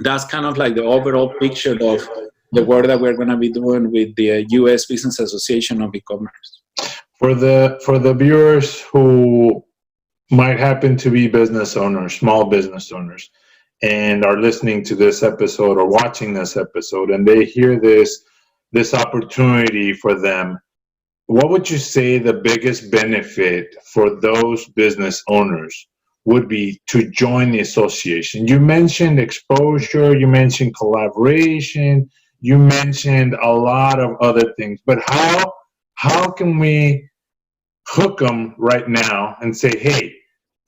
that's kind of like the overall picture of the work that we're going to be doing with the U.S. Business Association of E-commerce. For the viewers who might happen to be business owners, small business owners, and are listening to this episode or watching this episode, and they hear this opportunity for them, what would you say the biggest benefit for those business owners would be to join the association? You mentioned exposure, you mentioned collaboration, you mentioned a lot of other things, but how can we hook them right now and say, hey,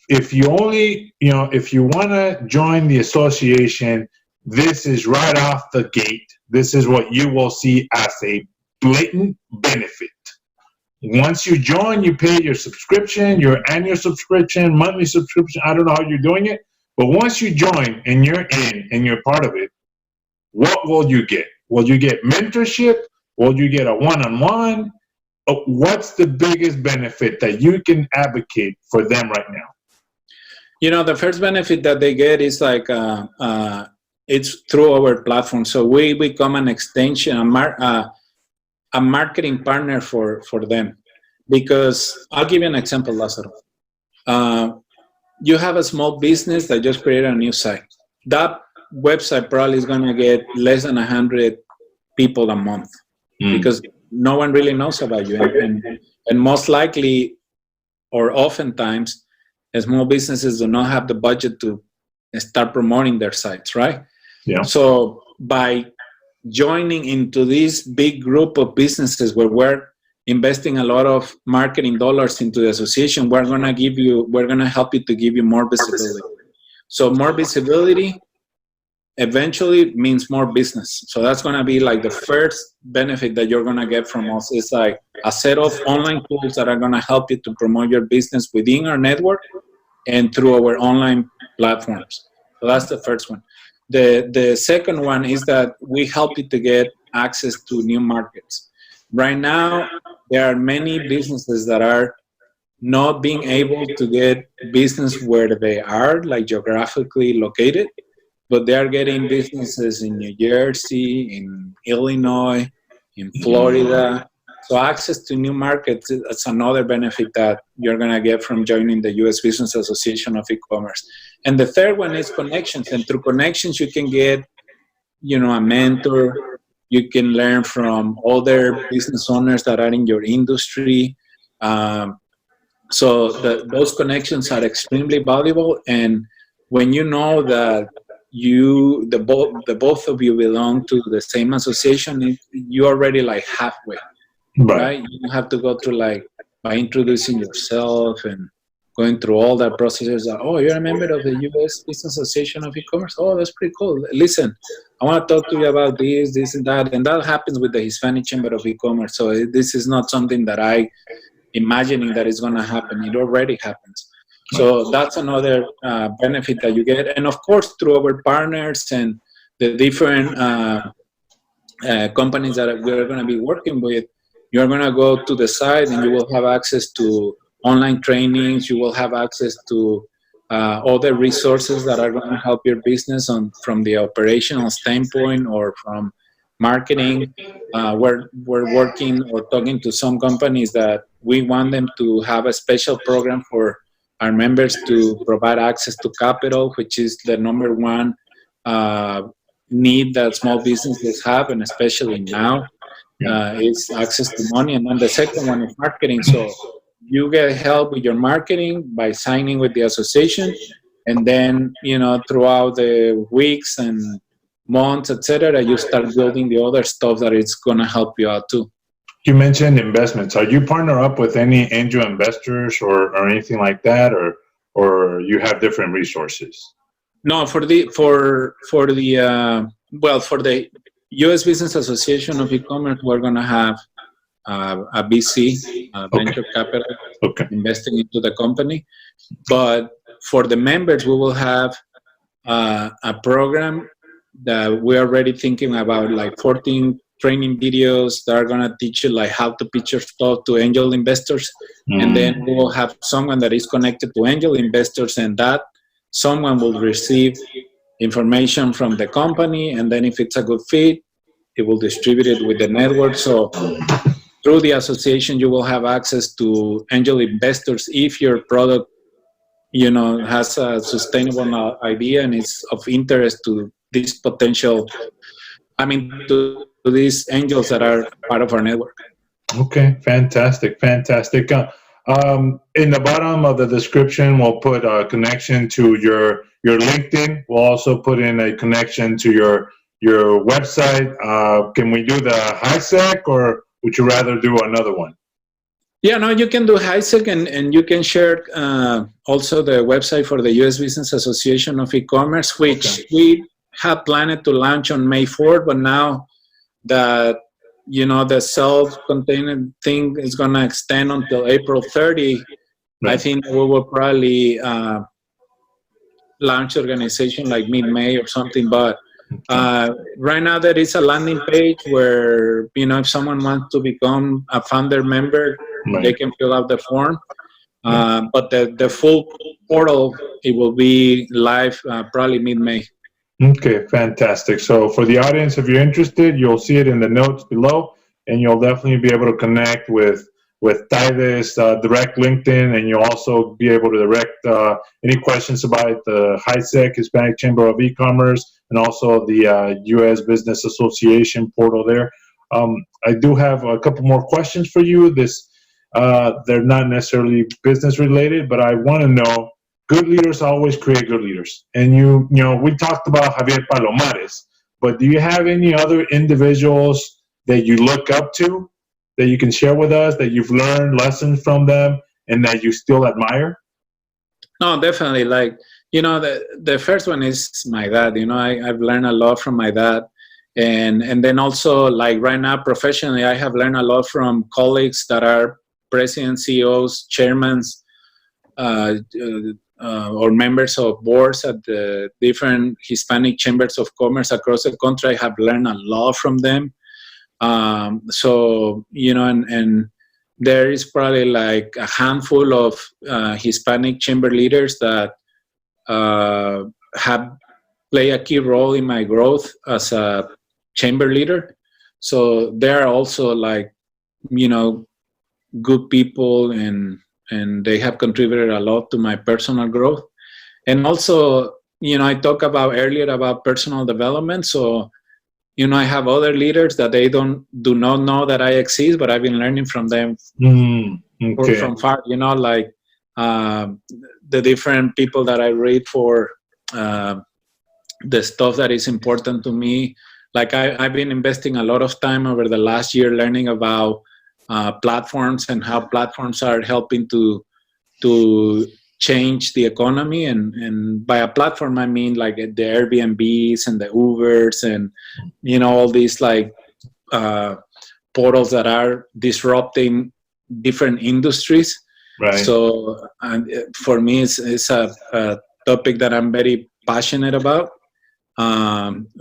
if you want to join the association, this is right off the gate. This is what you will see as a blatant benefit. Once you join, you pay your subscription, your annual subscription, monthly subscription. I don't know how you're doing it, but once you join and you're in and you're part of it, what will you get? Will you get mentorship? Will you get a one-on-one? What's the biggest benefit that you can advocate for them right now? The first benefit that they get is like it's through our platform. So we become an extension, a marketing partner for them. Because I'll give you an example, Lázaro. You have a small business that just created a new site. That website probably is going to get less than 100 people a month because no one really knows about you. And most likely, or oftentimes, small businesses do not have the budget to start promoting their sites, right? Yeah. So by joining into this big group of businesses where we're investing a lot of marketing dollars into the association, we're going to help you to give you more visibility. So more visibility eventually means more business. So that's going to be like the first benefit that you're going to get from us. It's like a set of online tools that are going to help you to promote your business within our network and through our online platforms. So that's the first one. The second one is that we help you to get access to new markets. Right now, there are many businesses that are not being able to get business where they are, like geographically located, but they are getting businesses in New Jersey, in Illinois, in Florida. So access to new markets, that's another benefit that you're going to get from joining the U.S. Business Association of E-commerce. And the third one is connections. And through connections, you can get, a mentor. You can learn from other business owners that are in your industry. So those connections are extremely valuable. And when you know that the both of you belong to the same association, you're already like halfway. Right? You don't have to go through by introducing yourself and going through all that processes. Oh, you're a member of the U.S. Business Association of E-commerce. Oh, that's pretty cool. Listen, I want to talk to you about this, and that. And that happens with the Hispanic Chamber of E-commerce. So this is not something that I imagining that is going to happen. It already happens. So that's another benefit that you get. And of course, through our partners and the different companies that we're going to be working with, you're going to go to the site and you will have access to online trainings. You will have access to other resources that are going to help your business from the operational standpoint or from marketing. We're working or talking to some companies that we want them to have a special program for our members to provide access to capital, which is the number one need that small businesses have, and especially now. is access to money, and then the second one is marketing. So you get help with your marketing by signing with the association, and then throughout the weeks and months, etc., you start building the other stuff that it's gonna help you out too. You mentioned investments. Are you partner up with any angel investors or anything like that, or you have different resources? No, for the for the U.S. Business Association of E-commerce, we're gonna have a VC, venture capital, investing into the company. But for the members, we will have a program that we're already thinking about, like 14 training videos that are going to teach you like how to pitch your stuff to angel investors. And then we will have someone that is connected to angel investors, and that someone will receive information from the company, and then if it's a good fit, it will distribute it with the network. So through the association, you will have access to angel investors if your product has a sustainable idea and is of interest to these potential, to these angels that are part of our network. Okay, fantastic. In the bottom of the description, we'll put a connection to your LinkedIn. We'll also put in a connection to your website. Can we do the HISCEC, or would you rather do another one? Yeah, no, you can do HISCEC, and you can share also the website for the U.S. Business Association of E-commerce, which we had planned to launch on May 4th, but now that the self-contained thing is going to extend until April 30, right. I think we will probably launch the organization like mid-May or something. But right now there is a landing page where if someone wants to become a founder member, right, they can fill out the form. But the full portal, it will be live probably mid-May. Okay, fantastic. So for the audience, if you're interested, you'll see it in the notes below, and you'll definitely be able to connect with Tayde's direct LinkedIn, and you'll also be able to direct any questions about the HISCEC, Hispanic Chamber of E-commerce, and also the U.S. Business Association portal there. I do have a couple more questions for you. They're not necessarily business related, but I want to know, good leaders always create good leaders. And we talked about Javier Palomares, but do you have any other individuals that you look up to that you can share with us, that you've learned lessons from them and that you still admire? No, definitely. Like, the first one is my dad. I've learned a lot from my dad. And then also, like right now, professionally, I have learned a lot from colleagues that are presidents, CEOs, chairmen, or members of boards at the different Hispanic chambers of commerce across the country. I have learned a lot from them. So, and there is probably like a handful of Hispanic chamber leaders that have played a key role in my growth as a chamber leader. So they're also like, good people, and they have contributed a lot to my personal growth. And also, I talked about earlier about personal development. So, I have other leaders that they do not know that I exist, but I've been learning from them from far, like the different people that I read for the stuff that is important to me. Like I've been investing a lot of time over the last year learning about platforms and how platforms are helping to change the economy. And by a platform, I mean like the Airbnbs and the Ubers and, all these like portals that are disrupting different industries. Right. So for me, it's a topic that I'm very passionate about.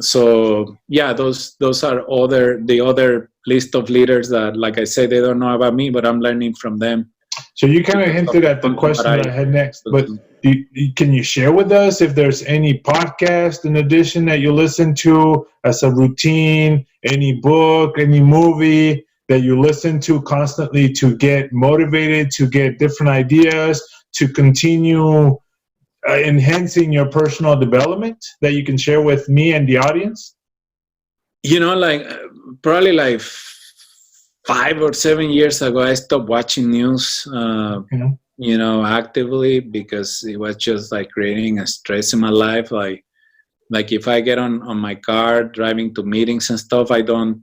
So yeah, those are the other list of leaders that, like I say, they don't know about me, but I'm learning from them. So you kind of hinted at the question that I had next, but can you share with us if there's any podcast in addition that you listen to as a routine, any book, any movie that you listen to constantly to get motivated, to get different ideas, to continue enhancing your personal development that you can share with me and the audience? Like probably like 5 or 7 years ago, I stopped watching news, Okay. actively, because it was just like creating a stress in my life. Like if I get on my car driving to meetings and stuff, I don't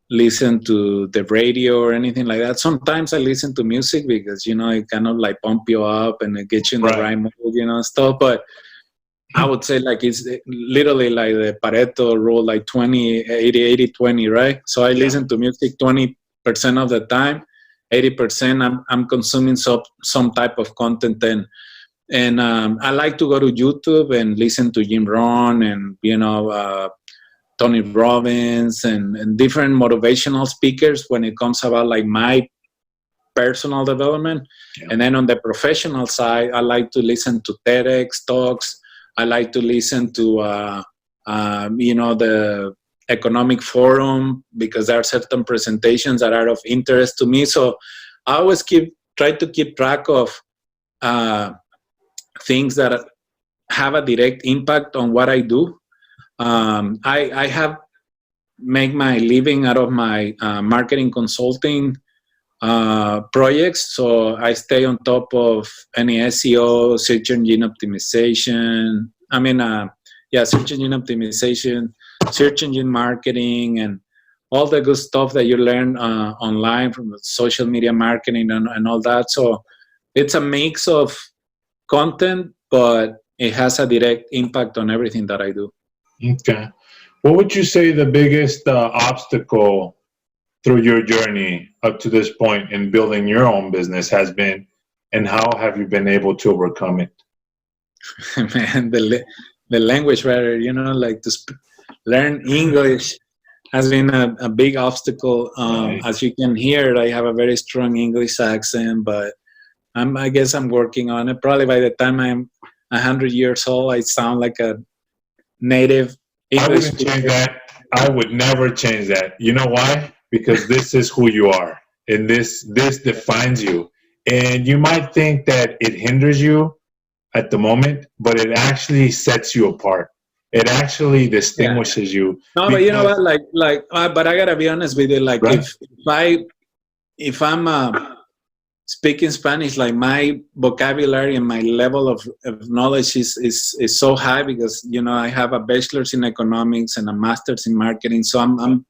listen to the radio or anything like that. Sometimes I listen to music because, it kind of like pump you up and it gets you in the right mood, stuff. But I would say like it's literally like the Pareto rule, like 80-20, right? So I listen to music 20% of the time, 80% I'm consuming some type of content. And I like to go to YouTube and listen to Jim Rohn and, Tony Robbins and different motivational speakers when it comes about like my personal development. Yeah. And then on the professional side, I like to listen to TEDx talks. I like to listen to, the Economic Forum, because there are certain presentations that are of interest to me. So I always try to keep track of things that have a direct impact on what I do. I have made my living out of my marketing consulting projects, so I stay on top of any SEO, search engine optimization. Search engine optimization, search engine marketing, and all the good stuff that you learn online from social media marketing and all that. So it's a mix of content, but it has a direct impact on everything that I do. Okay. What would you say the biggest obstacle through your journey up to this point in building your own business has been, and how have you been able to overcome it? Man, the language barrier, like to learn English has been a big obstacle. Right. As you can hear, I have a very strong English accent, but I guess I'm working on it. Probably by the time I'm 100 years old, I sound like a native English I wouldn't change that. I would never change that. You know why? Because this is who you are, and this defines you. And you might think that it hinders you at the moment, but it actually sets you apart. It actually distinguishes you. No, but you know what? But I gotta be honest with you. Like, right? if I'm speaking Spanish, like my vocabulary and my level of knowledge is so high because I have a bachelor's in economics and a master's in marketing. So I'm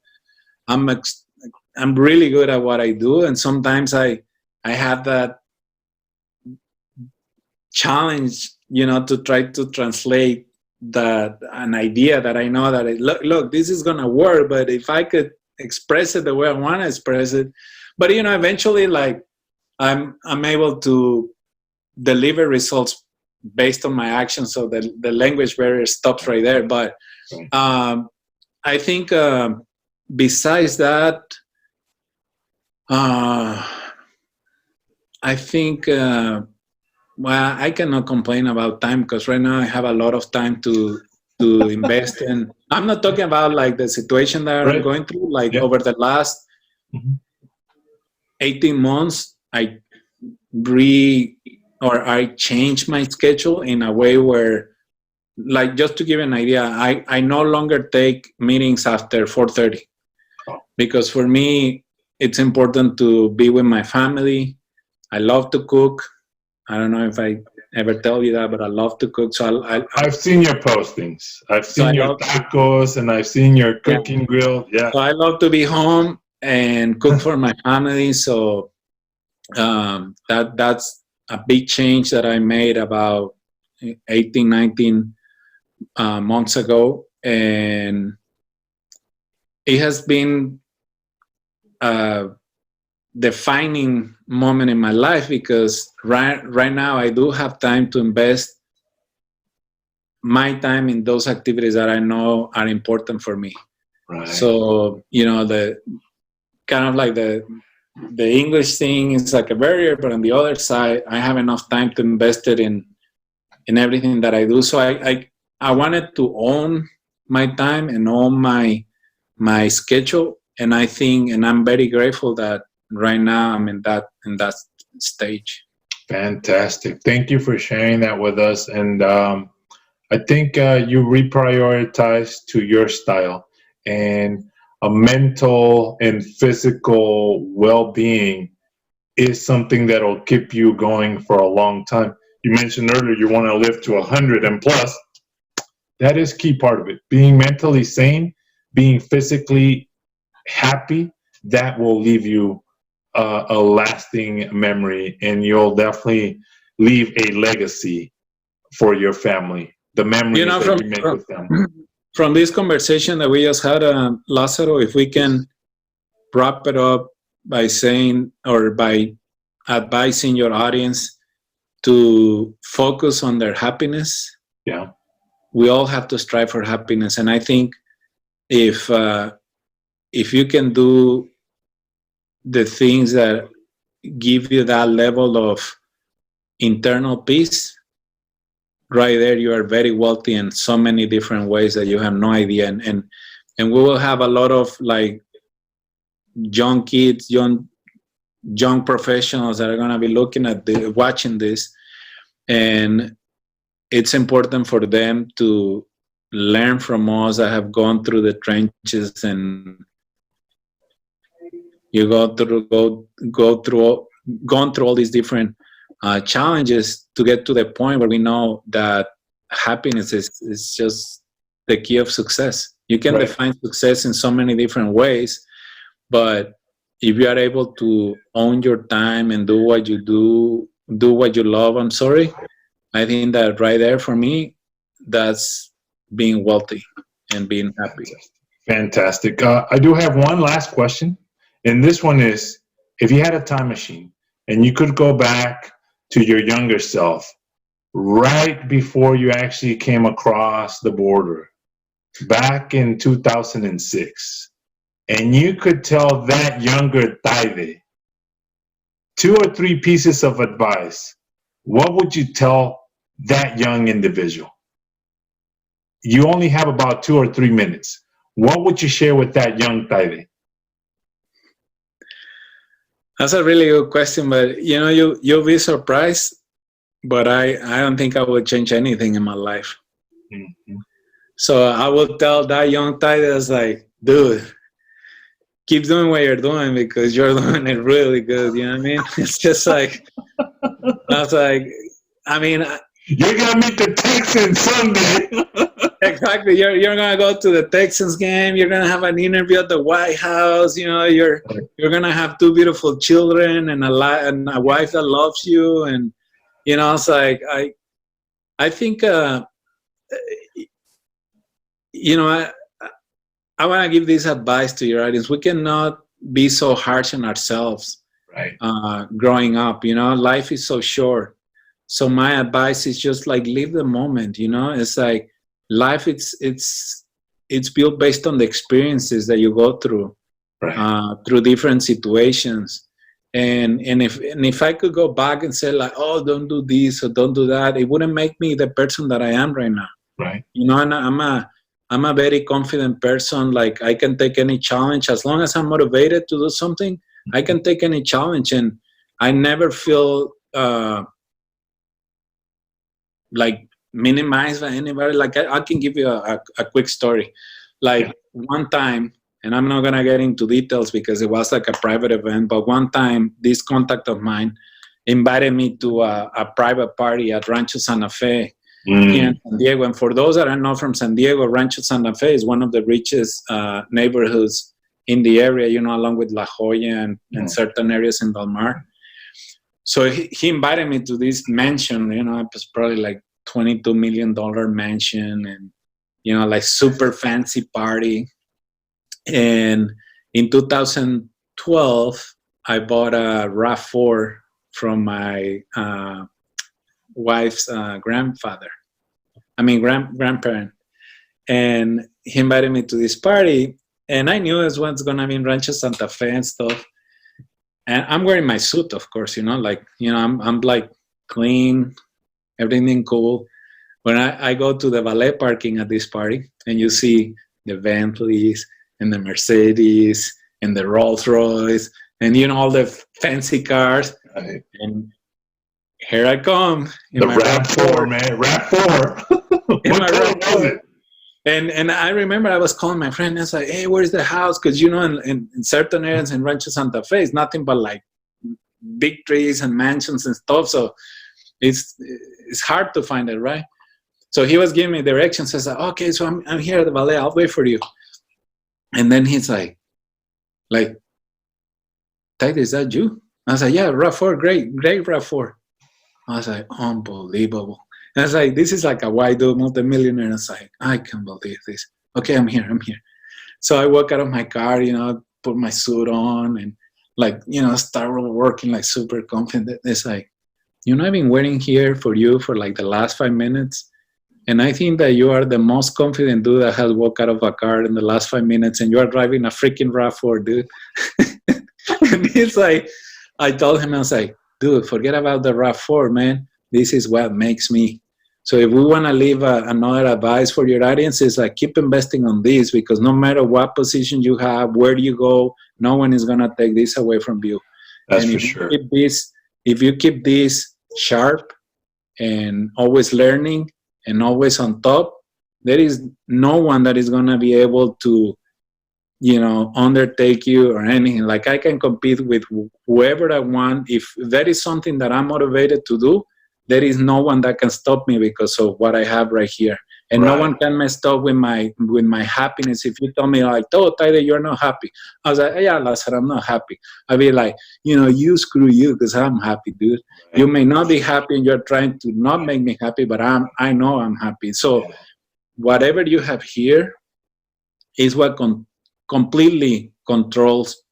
really good at what I do, and sometimes I have that challenge, to try to translate an idea that I know that look, this is gonna work, but if I could express it the way I want to express it, but eventually, like, I'm able to deliver results based on my actions, so the language barrier stops right there. But I think besides that, I think I cannot complain about time, because right now I have a lot of time to invest in. I'm not talking about like the situation that I'm going through. Like over the last 18 months, I changed my schedule in a way where, like, just to give an idea, I no longer take meetings after 4:30, because for me it's important to be with my family. I love to cook. I don't know if I ever tell you that, but I love to cook. So I've seen your postings. I've seen your tacos, and I've seen your cooking grill. Yeah. So I love to be home and cook for my family. So that's a big change that I made about 18, 19 months ago. And it has been a defining moment in my life, because right now I do have time to invest my time in those activities that I know are important for me. Right. So, the kind of like the English thing is like a barrier, but on the other side, I have enough time to invest it in everything that I do. So I wanted to own my time and own my schedule. And I think, and I'm very grateful that right now I'm in that stage. Fantastic. Thank you for sharing that with us. And I think you reprioritize to your style. And a mental and physical well-being is something that'll keep you going for a long time. You mentioned earlier you want to live to 100 and plus. That is key part of it. Being mentally sane, being physically happy, that will leave you a lasting memory, and you'll definitely leave a legacy for your family. The memories that you make with them. From this conversation that we just had, Lázaro, if we can wrap it up by saying or by advising your audience to focus on their happiness. Yeah. We all have to strive for happiness. And I think if you can do the things that give you that level of internal peace, right there, you are very wealthy in so many different ways that you have no idea. And we will have a lot of like young kids, young professionals that are going to be looking at watching this, and it's important for them to learn from us that have gone through the trenches, and you gone through all these different challenges to get to the point where we know that happiness is just the key of success. You can define success in so many different ways, but if you are able to own your time and do what you do what you love, I think that right there for me, that's being wealthy and being happy. Fantastic. I do have one last question, and this one is, if you had a time machine and you could go back to your younger self right before you actually came across the border, back in 2006, and you could tell that younger Tayde 2 or 3 pieces of advice, what would you tell that young individual? You only have about 2 or 3 minutes. What would you share with that young Tayde? That's a really good question, but you'll be surprised, but I don't think I would change anything in my life. Mm-hmm. So I would tell that young Tayde, that's like, dude, keep doing what you're doing because you're doing it really good. You know what I mean? It's just like, I was like, I mean, you're gonna meet the Texans Sunday. Exactly. You're gonna go to the Texans game. You're gonna have an interview at the White House. You're gonna have 2 beautiful children and a wife that loves you. And it's like I think I want to give this advice to your audience. We cannot be so harsh on ourselves. Right. Growing up, life is so short. So my advice is just like live the moment. It's like life. It's built based on the experiences that you go through, through different situations. And if I could go back and say like, oh, don't do this or don't do that, it wouldn't make me the person that I am right now. Right. And I'm a very confident person. Like I can take any challenge as long as I'm motivated to do something. I can take any challenge, and I never feel like minimized by anybody. Like I can give you a quick story. Like one time, and I'm not gonna get into details because it was like a private event, but one time this contact of mine invited me to a private party at Rancho Santa Fe here in San Diego. And for those that are not from San Diego, Rancho Santa Fe is one of the richest neighborhoods in the area, along with La Jolla and certain areas in Del Mar. So he invited me to this mansion, it was probably like $22 million mansion, and, like super fancy party. And in 2012, I bought a RAV4 from my wife's grandparent. And he invited me to this party, and I knew it was going to be in Rancho Santa Fe and stuff. And I'm wearing my suit, of course, I'm like clean, everything cool. When I go to the valet parking at this party, and you see the Bentleys and the Mercedes and the Rolls Royce and all the fancy cars. Right. And here I come. The RAV4, man. RAV4. What color was it? And I remember I was calling my friend and I was like, hey, where's the house? Because, you know, in certain areas in Rancho Santa Fe, it's nothing but like big trees and mansions and stuff. So it's hard to find it, right? So he was giving me directions. I said, okay, so I'm here at the Valle. I'll wait for you. And then he's like, Tayde, is that you? I was like, yeah, RAV4, great RAV4. I was like, unbelievable. And I was like, this is like a white dude, multimillionaire. I was like, I can't believe this. Okay, I'm here. So I walk out of my car, you know, put my suit on and like, you know, start working like super confident. It's like, you know, I've been waiting here for you for like the last 5 minutes. And I think that you are the most confident dude that has walked out of a car in the last 5 minutes, and you are driving a freaking RAV4, dude. And he's like, I told him, I was like, dude, forget about the RAV4, man. This is what makes me. So if we want to leave another advice for your audience, is like, keep investing on this, because no matter what position you have, where you go, no one is going to take this away from you. That's and for sure. If you keep this sharp and always learning and always on top, there is no one that is going to be able to, you know, undertake you or anything. Like, I can compete with whoever I want. If that is something that I'm motivated to do, there is no one that can stop me because of what I have right here. And right. No one can mess up with my happiness. If you tell me like, oh, Tayde, you're not happy. I was like, yeah, Lazaro, I'm not happy. I'd be like, you know, you screw you, because I'm happy, dude. Right. You may not be happy and you're trying to not make me happy, but I know I'm happy. So whatever you have here is what completely controls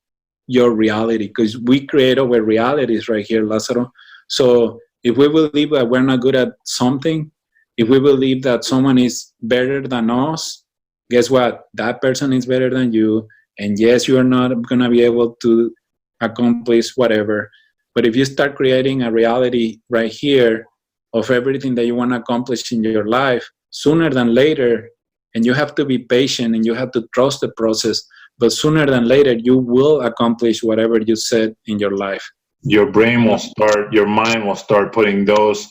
your reality, because we create our realities right here, Lazaro. So if we believe that we're not good at something, if we believe that someone is better than us, guess what? That person is better than you. And yes, you are not going to be able to accomplish whatever. But if you start creating a reality right here of everything that you want to accomplish in your life, sooner than later, and you have to be patient and you have to trust the process, but sooner than later, you will accomplish whatever you said in your life. Your brain will start, your mind will start putting those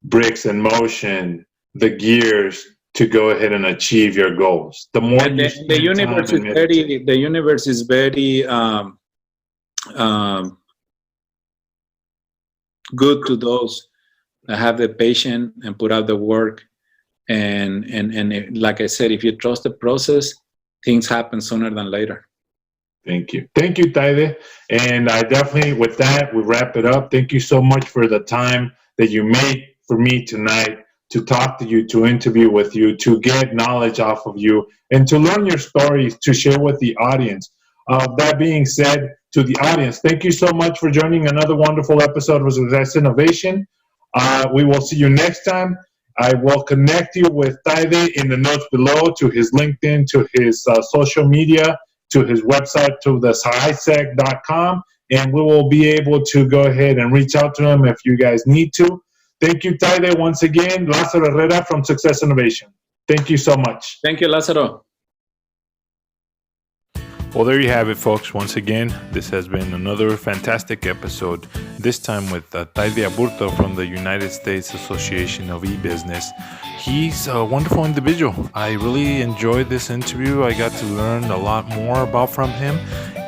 bricks in motion, the gears to go ahead and achieve your goals. The more the universe is very good to those that have the patience and put out the work. And like I said, if you trust the process, things happen sooner than later. Thank you, Tayde. And I definitely, with that, we wrap it up. Thank you so much for the time that you made for me tonight to talk to you, to interview with you, to get knowledge off of you, and to learn your stories, to share with the audience. That being said, to the audience, thank you so much for joining another wonderful episode of Success Innovation. We will see you next time. I will connect you with Tayde in the notes below, to his LinkedIn, to his social media, to his website, to the HISCEC.com, and we will be able to go ahead and reach out to him if you guys need to. Thank you, Tayde, once again. Lazaro Herrera from Success Innovation. Thank you so much. Thank you, Lazaro. Well, there you have it, folks. Once again, this has been another fantastic episode, this time with Tayde Aburto from the United States Association of E-Business. He's a wonderful individual. I really enjoyed this interview. I got to learn a lot more from him.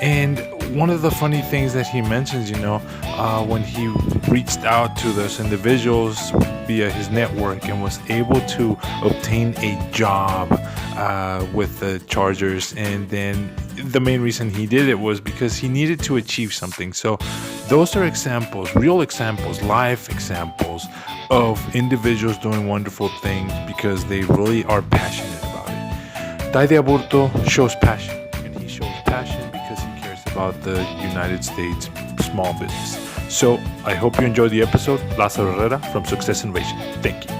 And one of the funny things that he mentions, when he reached out to those individuals via his network and was able to obtain a job with the Chargers, and then the main reason he did it was because he needed to achieve something. So those are examples, real examples, life examples of individuals doing wonderful things because they really are passionate about it. Tayde Aburto shows passion, and he shows passion because he cares about the United States small business. So I hope you enjoyed the episode. Lazaro Herrera from Success Innovation. Thank you.